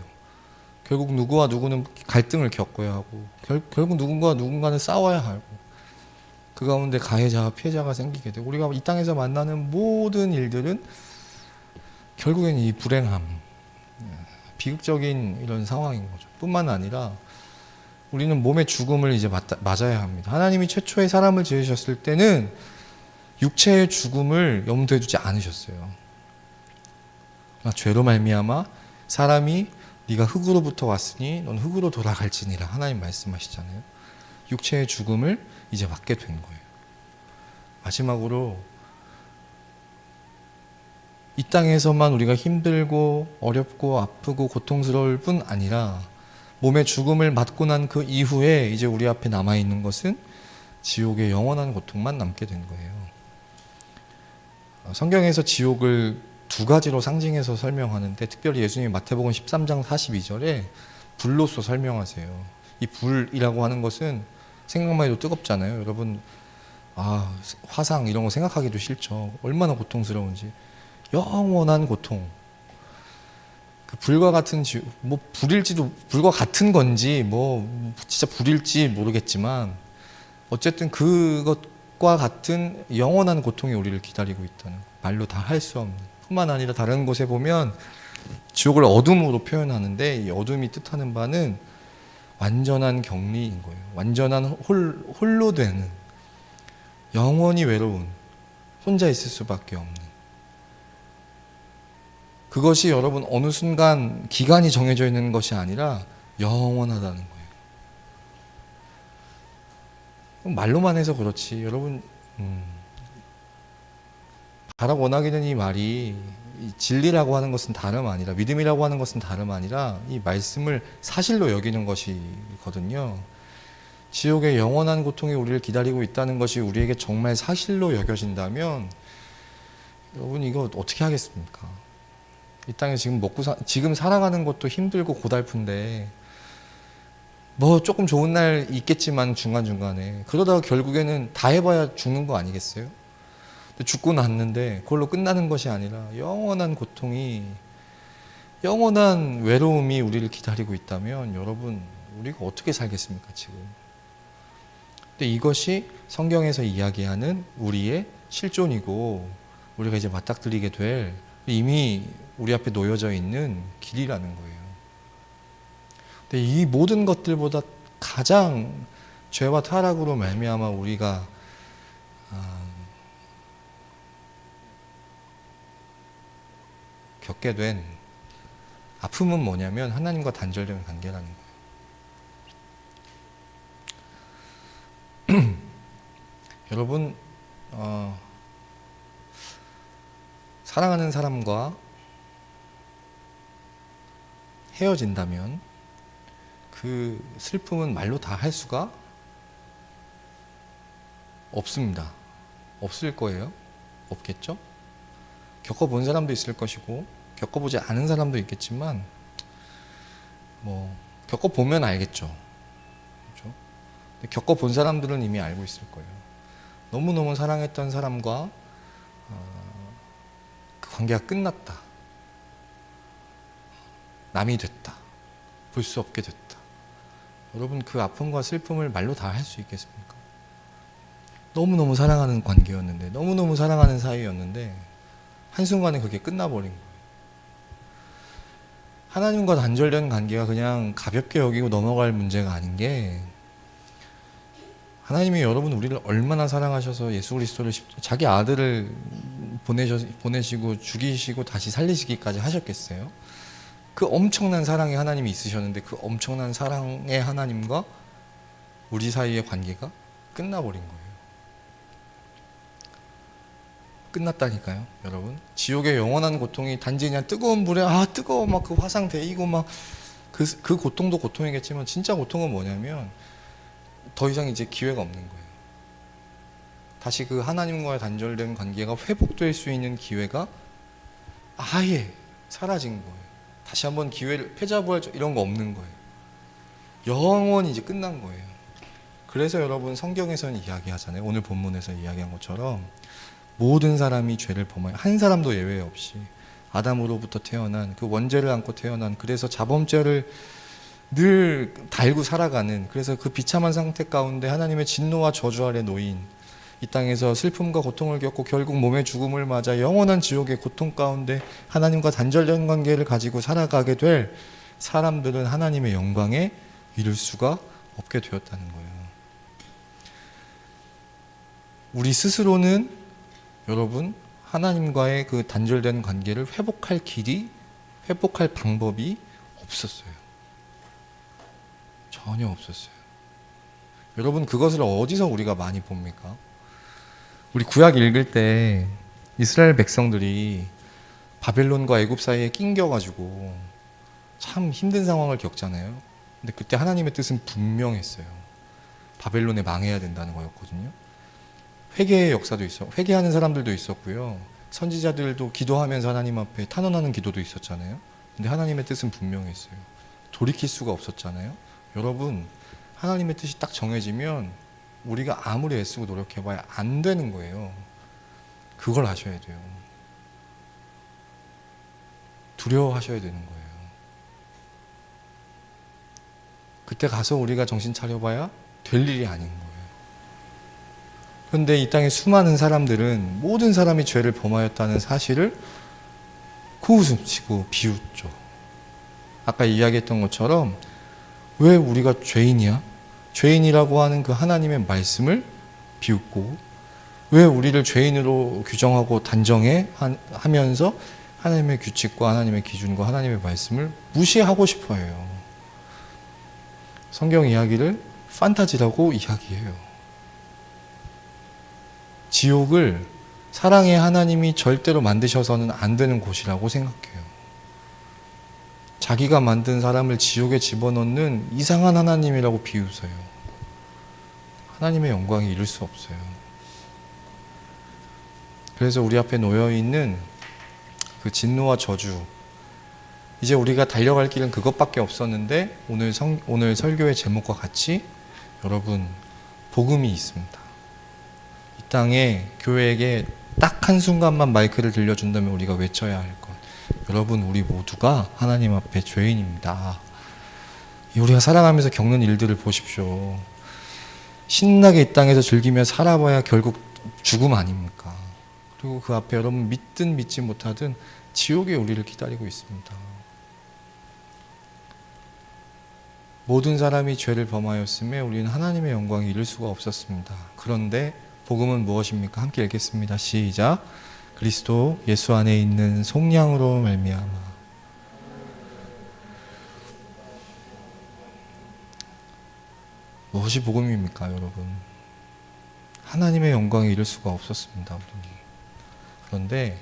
결국 누구와 누구는 갈등을 겪어야 하고 결국 누군가와 누군가는 싸워야 하고 그 가운데 가해자와 피해자가 생기게 되고, 우리가 이 땅에서 만나는 모든 일들은 결국엔 이 불행함, 비극적인 이런 상황인 거죠. 뿐만 아니라 우리는 몸의 죽음을 이제 맞아야 합니다. 하나님이 최초에 사람을 지으셨을 때는 육체의 죽음을 염두에 두지 않으셨어요. 죄로 말미암아 사람이 네가 흙으로부터 왔으니 넌 흙으로 돌아갈지니라, 하나님 말씀하시잖아요. 육체의 죽음을 이제 맞게 된 거예요. 마지막으로 이 땅에서만 우리가 힘들고 어렵고 아프고 고통스러울 뿐 아니라 몸의 죽음을 맞고 난 그 이후에 이제 우리 앞에 남아있는 것은 지옥의 영원한 고통만 남게 된 거예요. 성경에서 지옥을 두 가지로 상징해서 설명하는데 특별히 예수님이 마태복음 13장 42절에 불로서 설명하세요. 이 불이라고 하는 것은 생각만 해도 뜨겁잖아요. 여러분 화상 이런 거 생각하기도 싫죠. 얼마나 고통스러운지. 영원한 고통. 그 불과 같은 지옥, 뭐 불일지도 불과 같은 건지 뭐 진짜 불일지 모르겠지만 어쨌든 그것과 같은 영원한 고통이 우리를 기다리고 있다는 거. 말로 다 할 수 없는. 뿐만 아니라 다른 곳에 보면 지옥을 어둠으로 표현하는데 이 어둠이 뜻하는 바는 완전한 격리인 거예요. 완전한 홀로 되는, 영원히 외로운, 혼자 있을 수밖에 없는. 그것이 여러분 어느 순간 기간이 정해져 있는 것이 아니라 영원하다는 거예요. 말로만 해서 그렇지 여러분 바라 원하기는 이 말이 이 진리라고 하는 것은 다름 아니라 믿음이라고 하는 것은 다름 아니라 이 말씀을 사실로 여기는 것이거든요. 지옥의 영원한 고통이 우리를 기다리고 있다는 것이 우리에게 정말 사실로 여겨진다면 여러분 이거 어떻게 하겠습니까? 이 땅에 지금 살아가는 것도 힘들고 고달픈데 뭐 조금 좋은 날 있겠지만 중간중간에 그러다가 결국에는 다 해봐야 죽는 거 아니겠어요? 죽고 났는데 그걸로 끝나는 것이 아니라 영원한 고통이, 영원한 외로움이 우리를 기다리고 있다면 여러분 우리가 어떻게 살겠습니까 지금? 근데 이것이 성경에서 이야기하는 우리의 실존이고 우리가 이제 맞닥뜨리게 될 이미 우리 앞에 놓여져 있는 길이라는 거예요. 근데 이 모든 것들보다 가장 죄와 타락으로 말미암아 우리가 겪게 된 아픔은 뭐냐면 하나님과 단절된 관계라는 거예요. 여러분 사랑하는 사람과 헤어진다면 그 슬픔은 말로 다 할 수가 없습니다. 없을 거예요. 없겠죠? 겪어본 사람도 있을 것이고 겪어보지 않은 사람도 있겠지만 뭐 겪어보면 알겠죠. 그렇죠? 근데 겪어본 사람들은 이미 알고 있을 거예요. 너무너무 사랑했던 사람과 그 관계가 끝났다. 남이 됐다. 볼 수 없게 됐다. 여러분 그 아픔과 슬픔을 말로 다 할 수 있겠습니까? 너무너무 사랑하는 관계였는데 너무너무 사랑하는 사이였는데 한순간에 그게 끝나버린 거예요. 하나님과 단절된 관계가 그냥 가볍게 여기고 넘어갈 문제가 아닌 게 하나님이 여러분 우리를 얼마나 사랑하셔서 예수 그리스도를 자기 아들을 보내시고 죽이시고 다시 살리시기까지 하셨겠어요? 그 엄청난 사랑의 하나님이 있으셨는데 그 엄청난 사랑의 하나님과 우리 사이의 관계가 끝나버린 거예요. 끝났다니까요, 여러분. 지옥의 영원한 고통이 단지 그냥 뜨거운 불에 뜨거워 막 그 화상 데이고 막 그 고통도 고통이겠지만 진짜 고통은 뭐냐면 더 이상 이제 기회가 없는 거예요. 다시 그 하나님과의 단절된 관계가 회복될 수 있는 기회가 아예 사라진 거예요. 다시 한번 기회를 패자부활 이런 거 없는 거예요. 영원히 이제 끝난 거예요. 그래서 여러분 성경에서는 이야기하잖아요. 오늘 본문에서 이야기한 것처럼 모든 사람이 죄를 범하여 한 사람도 예외 없이 아담으로부터 태어난 그 원죄를 안고 태어난 그래서 자범죄를 늘 달고 살아가는 그래서 그 비참한 상태 가운데 하나님의 진노와 저주 아래 놓인 이 땅에서 슬픔과 고통을 겪고 결국 몸의 죽음을 맞아 영원한 지옥의 고통 가운데 하나님과 단절된 관계를 가지고 살아가게 될 사람들은 하나님의 영광에 이룰 수가 없게 되었다는 거예요. 우리 스스로는 여러분 하나님과의 그 단절된 관계를 회복할 길이, 회복할 방법이 없었어요. 전혀 없었어요. 여러분 그것을 어디서 우리가 많이 봅니까? 우리 구약 읽을 때 이스라엘 백성들이 바벨론과 애굽 사이에 낑겨가지고 참 힘든 상황을 겪잖아요. 근데 그때 하나님의 뜻은 분명했어요. 바벨론에 망해야 된다는 거였거든요. 회개의 역사도 회개하는 사람들도 있었고요. 선지자들도 기도하면서 하나님 앞에 탄원하는 기도도 있었잖아요. 근데 하나님의 뜻은 분명했어요. 돌이킬 수가 없었잖아요. 여러분, 하나님의 뜻이 딱 정해지면 우리가 아무리 애쓰고 노력해봐야 안 되는 거예요. 그걸 아셔야 돼요. 두려워하셔야 되는 거예요. 그때 가서 우리가 정신 차려봐야 될 일이 아닌 거예요. 그런데 이 땅의 수많은 사람들은 모든 사람이 죄를 범하였다는 사실을 코웃음치고 비웃죠. 아까 이야기했던 것처럼 왜 우리가 죄인이야? 죄인이라고 하는 그 하나님의 말씀을 비웃고 왜 우리를 죄인으로 규정하고 단정해 하면서 하나님의 규칙과 하나님의 기준과 하나님의 말씀을 무시하고 싶어 해요. 성경 이야기를 판타지라고 이야기해요. 지옥을 사랑의 하나님이 절대로 만드셔서는 안 되는 곳이라고 생각해요. 자기가 만든 사람을 지옥에 집어넣는 이상한 하나님이라고 비웃어요. 하나님의 영광이 이룰 수 없어요. 그래서 우리 앞에 놓여있는 그 진노와 저주, 이제 우리가 달려갈 길은 그것밖에 없었는데 오늘 설교의 제목과 같이 여러분, 복음이 있습니다. 이 땅에 교회에게 딱 한순간만 마이크를 들려준다면 우리가 외쳐야 할 것, 여러분, 우리 모두가 하나님 앞에 죄인입니다. 우리가 살아가면서 겪는 일들을 보십시오. 신나게 이 땅에서 즐기며 살아봐야 결국 죽음 아닙니까? 그리고 그 앞에 여러분 믿든 믿지 못하든 지옥에 우리를 기다리고 있습니다. 모든 사람이 죄를 범하였음에 우리는 하나님의 영광을 이룰 수가 없었습니다. 그런데 복음은 무엇입니까? 함께 읽겠습니다. 시작. 그리스도 예수 안에 있는 속량으로 말미암아. 무엇이 복음입니까, 여러분? 하나님의 영광을 이룰 수가 없었습니다, 우리는. 그런데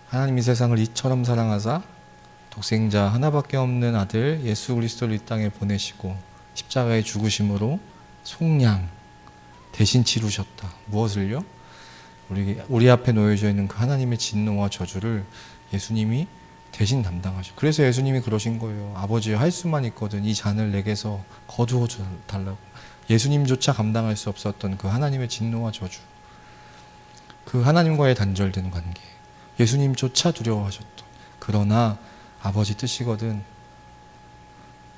하나님이 세상을 이처럼 사랑하사 독생자 하나밖에 없는 아들 예수 그리스도를 이 땅에 보내시고 십자가의 죽으심으로 속량 대신 치르셨다. 무엇을요? 우리 앞에 놓여져 있는 그 하나님의 진노와 저주를 예수님이 대신 담당하셨고, 그래서 예수님이 그러신 거예요. 아버지여, 할 수만 있거든 이 잔을 내게서 거두어 달라고. 예수님조차 감당할 수 없었던 그 하나님의 진노와 저주, 그 하나님과의 단절된 관계, 예수님조차 두려워하셨던, 그러나 아버지 뜻이거든.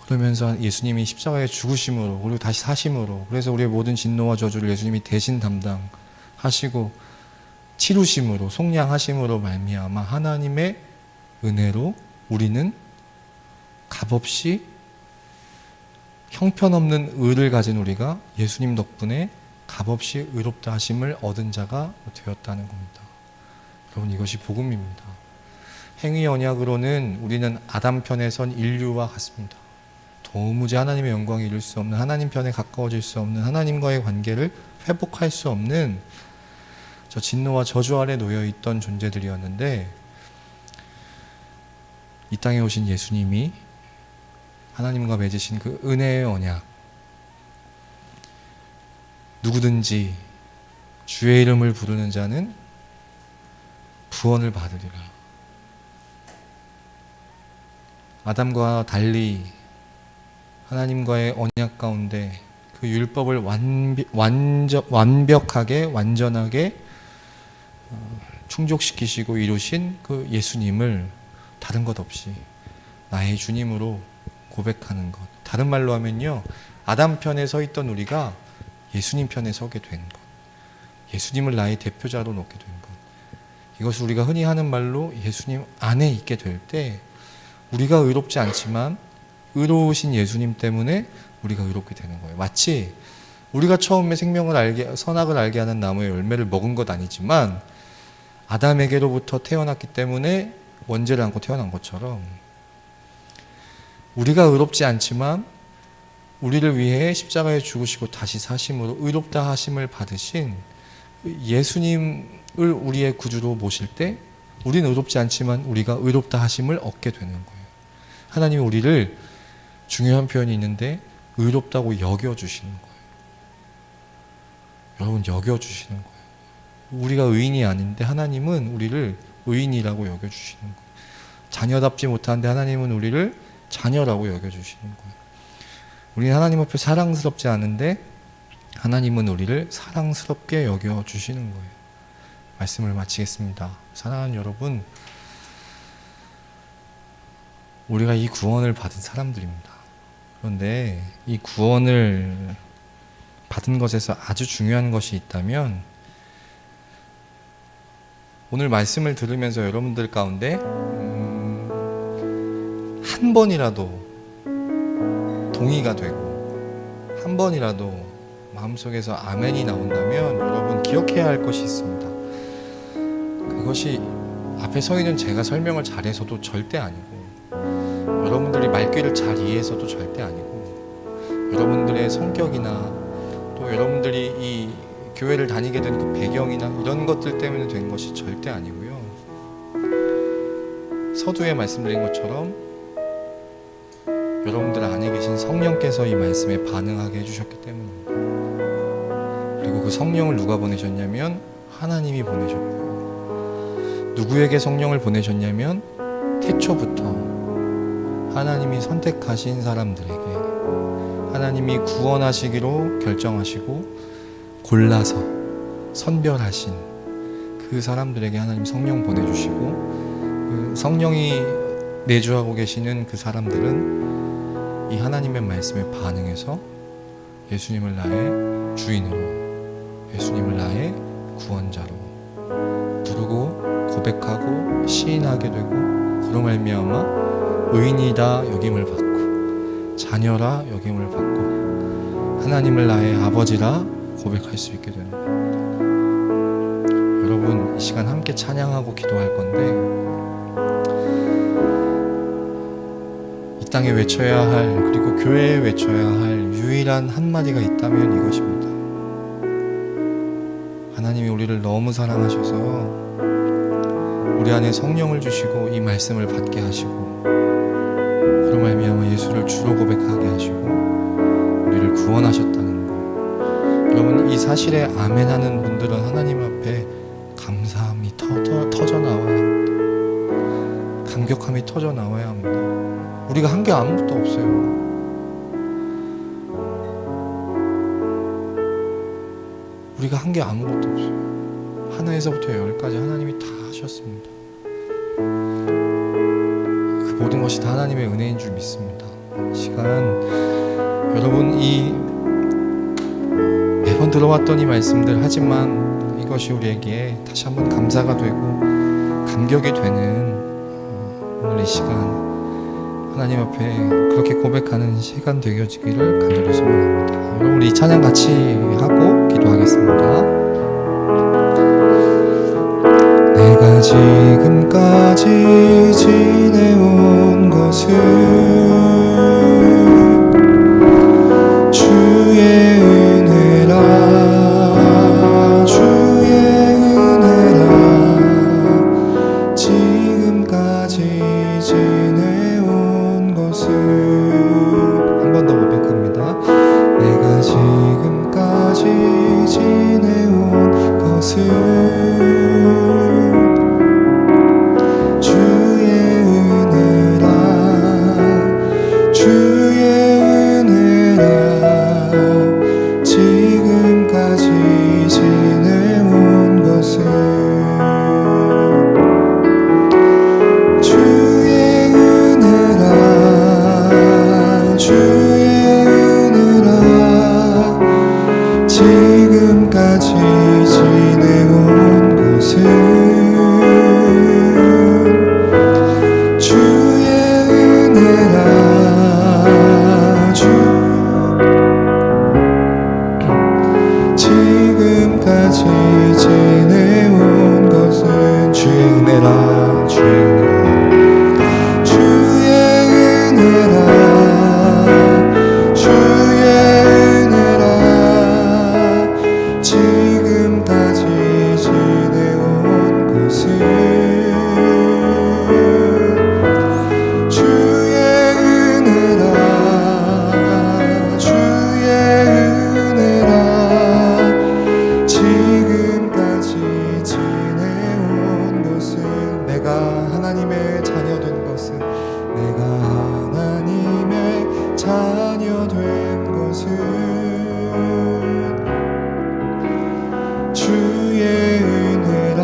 그러면서 예수님이 십자가에 죽으심으로 그리고 다시 사심으로, 그래서 우리의 모든 진노와 저주를 예수님이 대신 담당하시고 치루심으로 속량하심으로 말미암아 하나님의 은혜로 우리는 값없이 형편없는 의를 가진 우리가 예수님 덕분에 값없이 의롭다 하심을 얻은 자가 되었다는 겁니다. 여러분, 이것이 복음입니다. 행위 언약으로는 우리는 아담 편에 선 인류와 같습니다. 도무지 하나님의 영광을 이룰 수 없는, 하나님 편에 가까워질 수 없는, 하나님과의 관계를 회복할 수 없는 저 진노와 저주 아래 놓여있던 존재들이었는데, 이 땅에 오신 예수님이 하나님과 맺으신 그 은혜의 언약, 누구든지 주의 이름을 부르는 자는 구원을 받으리라. 아담과 달리 하나님과의 언약 가운데 그 율법을 완벽하게 완전하게 충족시키시고 이루신 그 예수님을 다른 것 없이 나의 주님으로 고백하는 것, 다른 말로 하면요, 아담 편에 서 있던 우리가 예수님 편에 서게 된 것, 예수님을 나의 대표자로 놓게 된 것, 이것을 우리가 흔히 하는 말로 예수님 안에 있게 될 때 우리가 의롭지 않지만 의로우신 예수님 때문에 우리가 의롭게 되는 거예요. 마치 우리가 처음에 선악을 알게 하는 나무의 열매를 먹은 것 아니지만 아담에게로부터 태어났기 때문에 원죄를 안고 태어난 것처럼, 우리가 의롭지 않지만 우리를 위해 십자가에 죽으시고 다시 사심으로 의롭다 하심을 받으신 예수님을 우리의 구주로 모실 때 우리는 의롭지 않지만 우리가 의롭다 하심을 얻게 되는 거예요. 하나님이 우리를, 중요한 표현이 있는데, 의롭다고 여겨주시는 거예요. 여러분, 여겨주시는 거예요. 우리가 의인이 아닌데 하나님은 우리를 의인이라고 여겨주시는 거예요. 자녀답지 못한데 하나님은 우리를 자녀라고 여겨주시는 거예요. 우리는 하나님 앞에 사랑스럽지 않은데 하나님은 우리를 사랑스럽게 여겨주시는 거예요. 말씀을 마치겠습니다. 사랑하는 여러분, 우리가 이 구원을 받은 사람들입니다. 그런데 이 구원을 받은 것에서 아주 중요한 것이 있다면, 오늘 말씀을 들으면서 여러분들 가운데 한 번이라도 동의가 되고 한 번이라도 마음속에서 아멘이 나온다면 여러분 기억해야 할 것이 있습니다. 그것이 앞에 서 있는 제가 설명을 잘해서도 절대 아니고, 여러분들이 말귀를 잘 이해해서도 절대 아니고, 여러분들의 성격이나 또 여러분들이 이 교회를 다니게 된 그 배경이나 이런 것들 때문에 된 것이 절대 아니고요. 서두에 말씀드린 것처럼 여러분들 안에 계신 성령께서 이 말씀에 반응하게 해주셨기 때문입니다. 그리고 그 성령을 누가 보내셨냐면 하나님이 보내셨고요. 누구에게 성령을 보내셨냐면 태초부터 하나님이 선택하신 사람들에게, 하나님이 구원하시기로 결정하시고 골라서 선별하신 그 사람들에게 하나님 성령 보내주시고, 그 성령이 내주하고 계시는 그 사람들은 이 하나님의 말씀에 반응해서 예수님을 나의 주인으로, 예수님을 나의 구원자로 부르고 고백하고 시인하게 되고, 그로 말미암아 의인이다 여김을 받고 자녀라 여김을 받고 하나님을 나의 아버지라 고백할 수 있게 되는 겁니다. 여러분, 이 시간 함께 찬양하고 기도할 건데, 이 땅에 외쳐야 할, 그리고 교회에 외쳐야 할 유일한 한마디가 있다면 이것입니다. 하나님이 우리를 너무 사랑하셔서 우리 안에 성령을 주시고 이 말씀을 받게 하시고, 그로 말미암아 예수를 주로 고백하게 하시고 우리를 구원하셨다는 것. 여러분, 이 사실에 아멘하는 분들은 하나님 앞에 감사함이 터져 나와야 합니다. 감격함이 터져 나와야 합니다. 우리가 한 게 아무것도 없어요. 우리가 한 게 아무것도 없어요. 하나에서부터 열까지 하나님이 다 하셨습니다. 그 모든 것이 다 하나님의 은혜인 줄 믿습니다. 이 시간 여러분, 이 매번 들어왔던 이 말씀들, 하지만 이것이 우리에게 다시 한번 감사가 되고 감격이 되는 오늘 이 시간, 하나님 앞에 그렇게 고백하는 시간 되어지기를 간절히 소망합니다. 여러분, 우리 찬양 같이 하고 기도하겠습니다. 내가 지금까지 지내온 것은 주의 은혜라, 주의 은혜라. 지금까지 지내온 것은, 한 번 더 고백합니다. 내가 지금까지 지내온 것은 주의 은혜라, 주의 은혜라. 지금까지 지내온 것은 주의 은혜라, 자녀 된 것은 주의 은혜라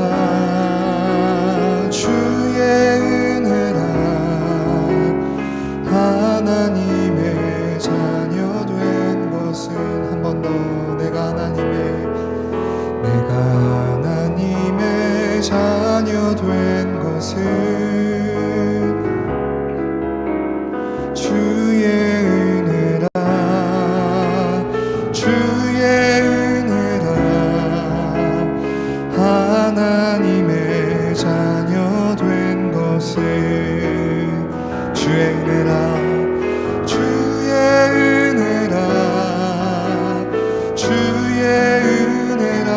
주의 은혜라 하나님의 자녀 된 것은 한 번 더 내가 하나님의 자녀 된 것은 주의 은혜라 주의 은혜라 하나님의 자녀 된 것은 주의 은혜라 주의 은혜라 주의 은혜라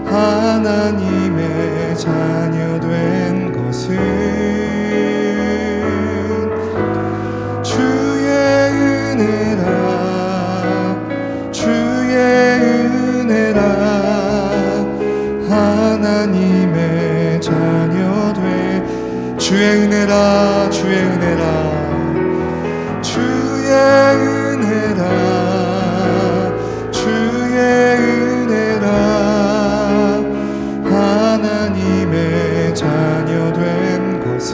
하나님의 자녀 된 것은 주의 은혜라 주의 은혜라 하나님의 자녀 된 주의 은혜라 주의 은혜라 주의 은혜라 주의 은혜라 하나님의 자녀 된 것은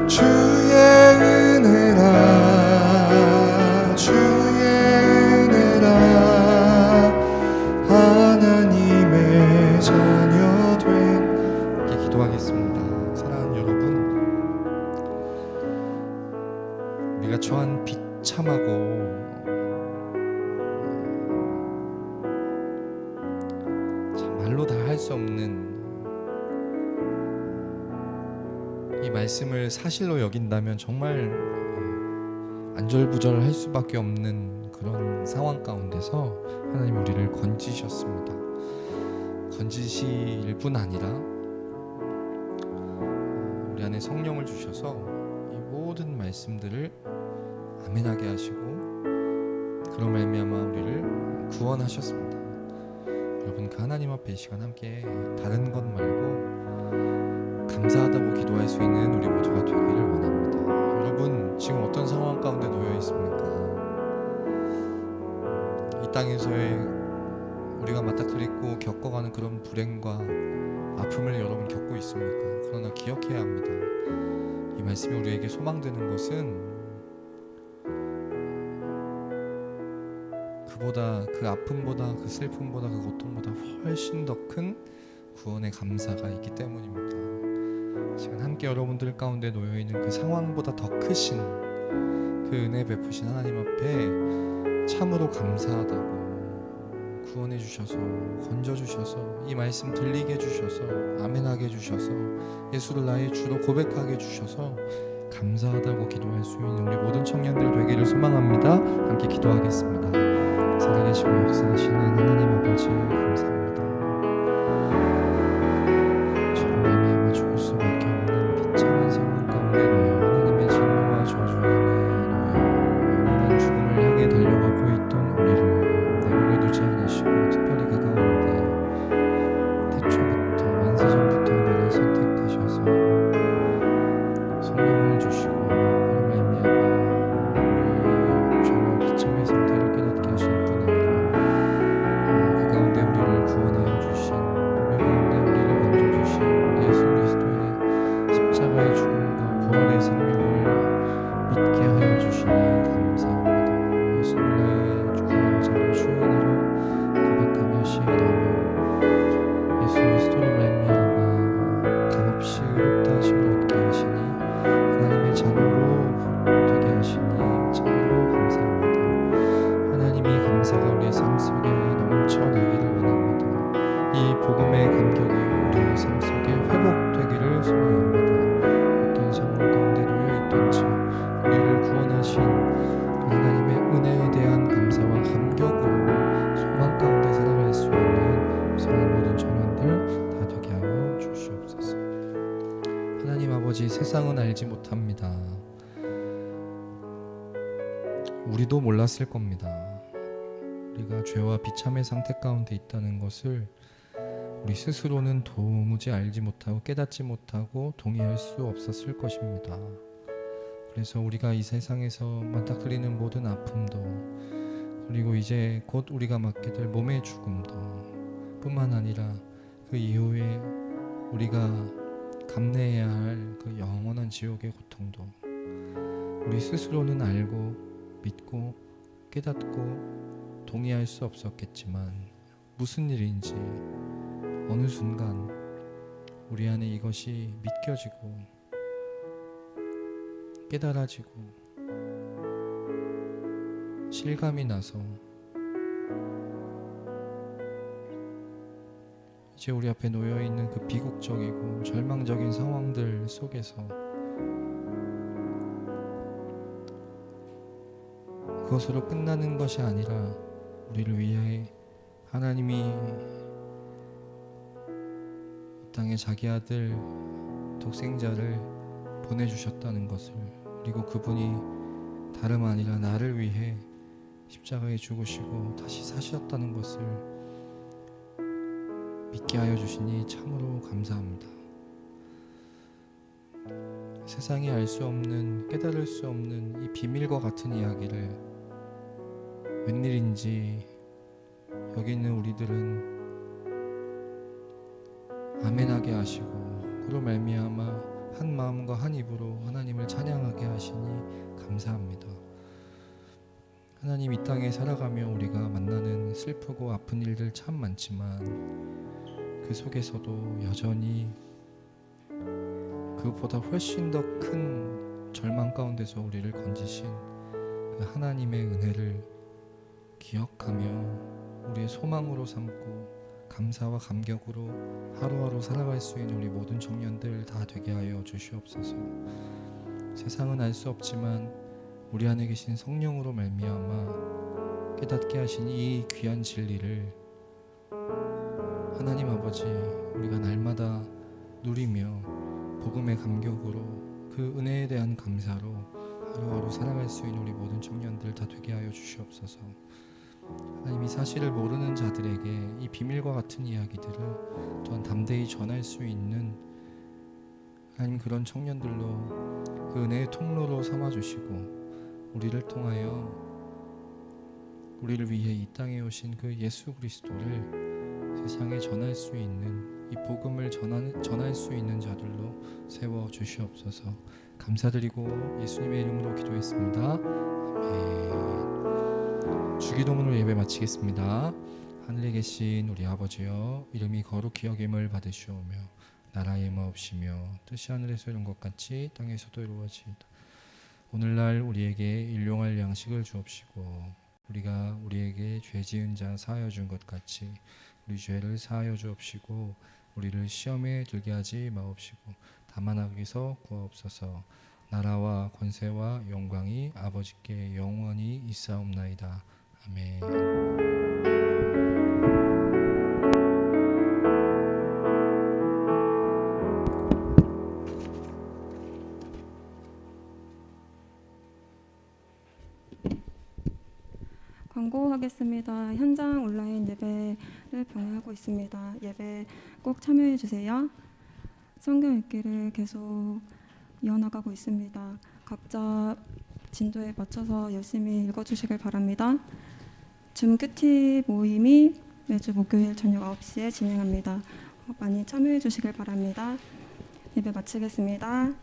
주의 은혜라 주의 은혜라 하나님의 자녀 된 이렇게 기도하겠습니다. 사랑하는 여러분, 우리가 처한 비참하고 말로 다 할 수 없는 이 말씀을 사실로 여긴다면 정말 안절부절할 수밖에 없는 그런 상황 가운데서 하나님 우리를 건지셨습니다. 건지실 뿐 아니라 우리 안에 성령을 주셔서 이 모든 말씀들을 아멘하게 하시고 그로 말미암아 우리를 구원하셨습니다. 여러분, 그 하나님 앞에 이 시간 함께 다른 것 말고 감사하다고 기도할 수 있는 우리 모두가 되기를 원합니다. 여러분, 지금 어떤 상황 가운데 놓여 있습니까? 이 땅에서의 우리가 맞닥뜨리고 겪어가는 그런 불행과 아픔을 여러분 겪고 있습니까? 그러나 기억해야 합니다. 이 말씀이 우리에게 소망되는 것은 그보다, 그 아픔보다, 그 슬픔보다, 그 고통보다 훨씬 더 큰 구원의 감사가 있기 때문입니다. 지금 함께 여러분들 가운데 놓여있는 그 상황보다 더 크신 그 은혜 베푸신 하나님 앞에 참으로 감사하다고 구원해 주셔서, 건져 주셔서, 이 말씀 들리게 해주셔서, 아멘하게 해주셔서, 예수를 나의 주로 고백하게 해주셔서 감사하다고 기도할 수 있는 우리 모든 청년들 되기를 소망합니다. 함께 기도하겠습니다. 살아계시고 역사하시는 하나님 아버지 감사합니다. 저로 말미암아 죽을 수밖에 없는 비참한 상황 가운데 놓여 하나님의 진노와 저주 안에 놓여 영원한 죽음을 향해 달려가고 있던 우리를 내버려 두지 않으시고 특별히 그 가운데 태초부터 만세전부터 나를 선택하셔서 성령을 주시고 그로 말미암아 우리 죄와 비참의 상태를 깨닫게 하실 뿐 아니라 그 가운데 우리를 구원하여 주신, 우리 가운데 우리를 건져주신 예수 그리스도의 십자가의 죽음과 부활의 생명을 믿게 하여 주시니 감사합니다. 예수를 나의 구원자로 주인으로 고백하며 시인하며 예수 그리스도로 말미암아 값없이 의롭다 하심을 얻게 하시니 하나님의 자녀로 되게 하시니 참으로 감사합니다. 하나님이 감사가 우리의 삶 속에 넘쳐나기를 원합니다. 이 복음의 감격이 우리의 삶 속에 회복되기를 소망합니다. 어떤 상황 가운데 놓여있던지 우리를 구원하신 하나님의 은혜에 대한 감사와 감격으로 소망 가운데 살아갈 수 있는 사랑하는 모든 청년들 다 되게 하여 주시옵소서. 하나님 아버지, 세상은 알지 못합니다. 우리도 몰랐을 겁니다. 우리가 죄와 비참의 상태 가운데 있다는 것을 우리 스스로는 도무지 알지 못하고 깨닫지 못하고 동의할 수 없었을 것입니다. 그래서 우리가 이 세상에서 맞닥뜨리는 모든 아픔도, 그리고 이제 곧 우리가 맞게 될 몸의 죽음도 뿐만 아니라 그 이후에 우리가 감내해야 할 그 영원한 지옥의 고통도 우리 스스로는 알고 믿고 깨닫고 동의할 수 없었겠지만, 무슨 일인지 어느 순간 우리 안에 이것이 믿겨지고 깨달아지고 실감이 나서 이제 우리 앞에 놓여있는 그 비극적이고 절망적인 상황들 속에서 그것으로 끝나는 것이 아니라 우리를 위해 하나님이 이 땅에 자기 아들 독생자를 보내주셨다는 것을, 그리고 그분이 다름 아니라 나를 위해 십자가에 죽으시고 다시 사셨다는 것을 믿게 하여 주시니 참으로 감사합니다. 세상이 알 수 없는, 깨달을 수 없는 이 비밀과 같은 이야기를 웬일인지 여기 있는 우리들은 아멘하게 하시고, 그로 말미암아 한 마음과 한 입으로 하나님을 찬양하게 하시니 감사합니다. 하나님, 이 땅에 살아가며 우리가 만나는 슬프고 아픈 일들 참 많지만 그 속에서도 여전히 그것보다 훨씬 더 큰 절망 가운데서 우리를 건지신 그 하나님의 은혜를 기억하며 우리의 소망으로 삼고 감사와 감격으로 하루하루 살아갈 수 있는 우리 모든 청년들 다 되게 하여 주시옵소서. 세상은 알 수 없지만 우리 안에 계신 성령으로 말미암아 깨닫게 하신 이 귀한 진리를 하나님 아버지, 우리가 날마다 누리며 복음의 감격으로 그 은혜에 대한 감사로 하루하루 살아갈 수 있는 우리 모든 청년들 다 되게 하여 주시옵소서. 하나님, 이 사실을 모르는 자들에게 이 비밀과 같은 이야기들을 또한 담대히 전할 수 있는 하나님, 그런 청년들로 그 은혜의 통로로 삼아주시고 우리를 통하여 우리를 위해 이 땅에 오신 그 예수 그리스도를 세상에 전할 수 있는, 이 복음을 전할 수 있는 자들로 세워주시옵소서. 감사드리고 예수님의 이름으로 기도했습니다. 아멘. 주기도문으로 예배 마치겠습니다. 하늘에 계신 우리 아버지여, 이름이 거룩히 여김을 받으시오며 나라의 마옵시며 뜻이 하늘에서 이룬 것 같이 땅에서도 이루어지이다. 오늘날 우리에게 일용할 양식을 주옵시고 우리가 우리에게 죄 지은 자 사하여 준 것 같이 우리 죄를 사하여 주옵시고 우리를 시험에 들게 하지 마옵시고 다만 악에서 구하옵소서. 나라와 권세와 영광이 아버지께 영원히 있사옵나이다. 아멘. 광고하겠습니다. 현장 온라인 예배를 병행하고 있습니다. 예배 꼭 참여해 주세요. 성경 읽기를 계속 이어나가고 있습니다. 각자 진도에 맞춰서 열심히 읽어주시길 바랍니다. 줌 큐티 모임이 매주 목요일 저녁 9시에 진행합니다. 많이 참여해 주시길 바랍니다. 예배 마치겠습니다.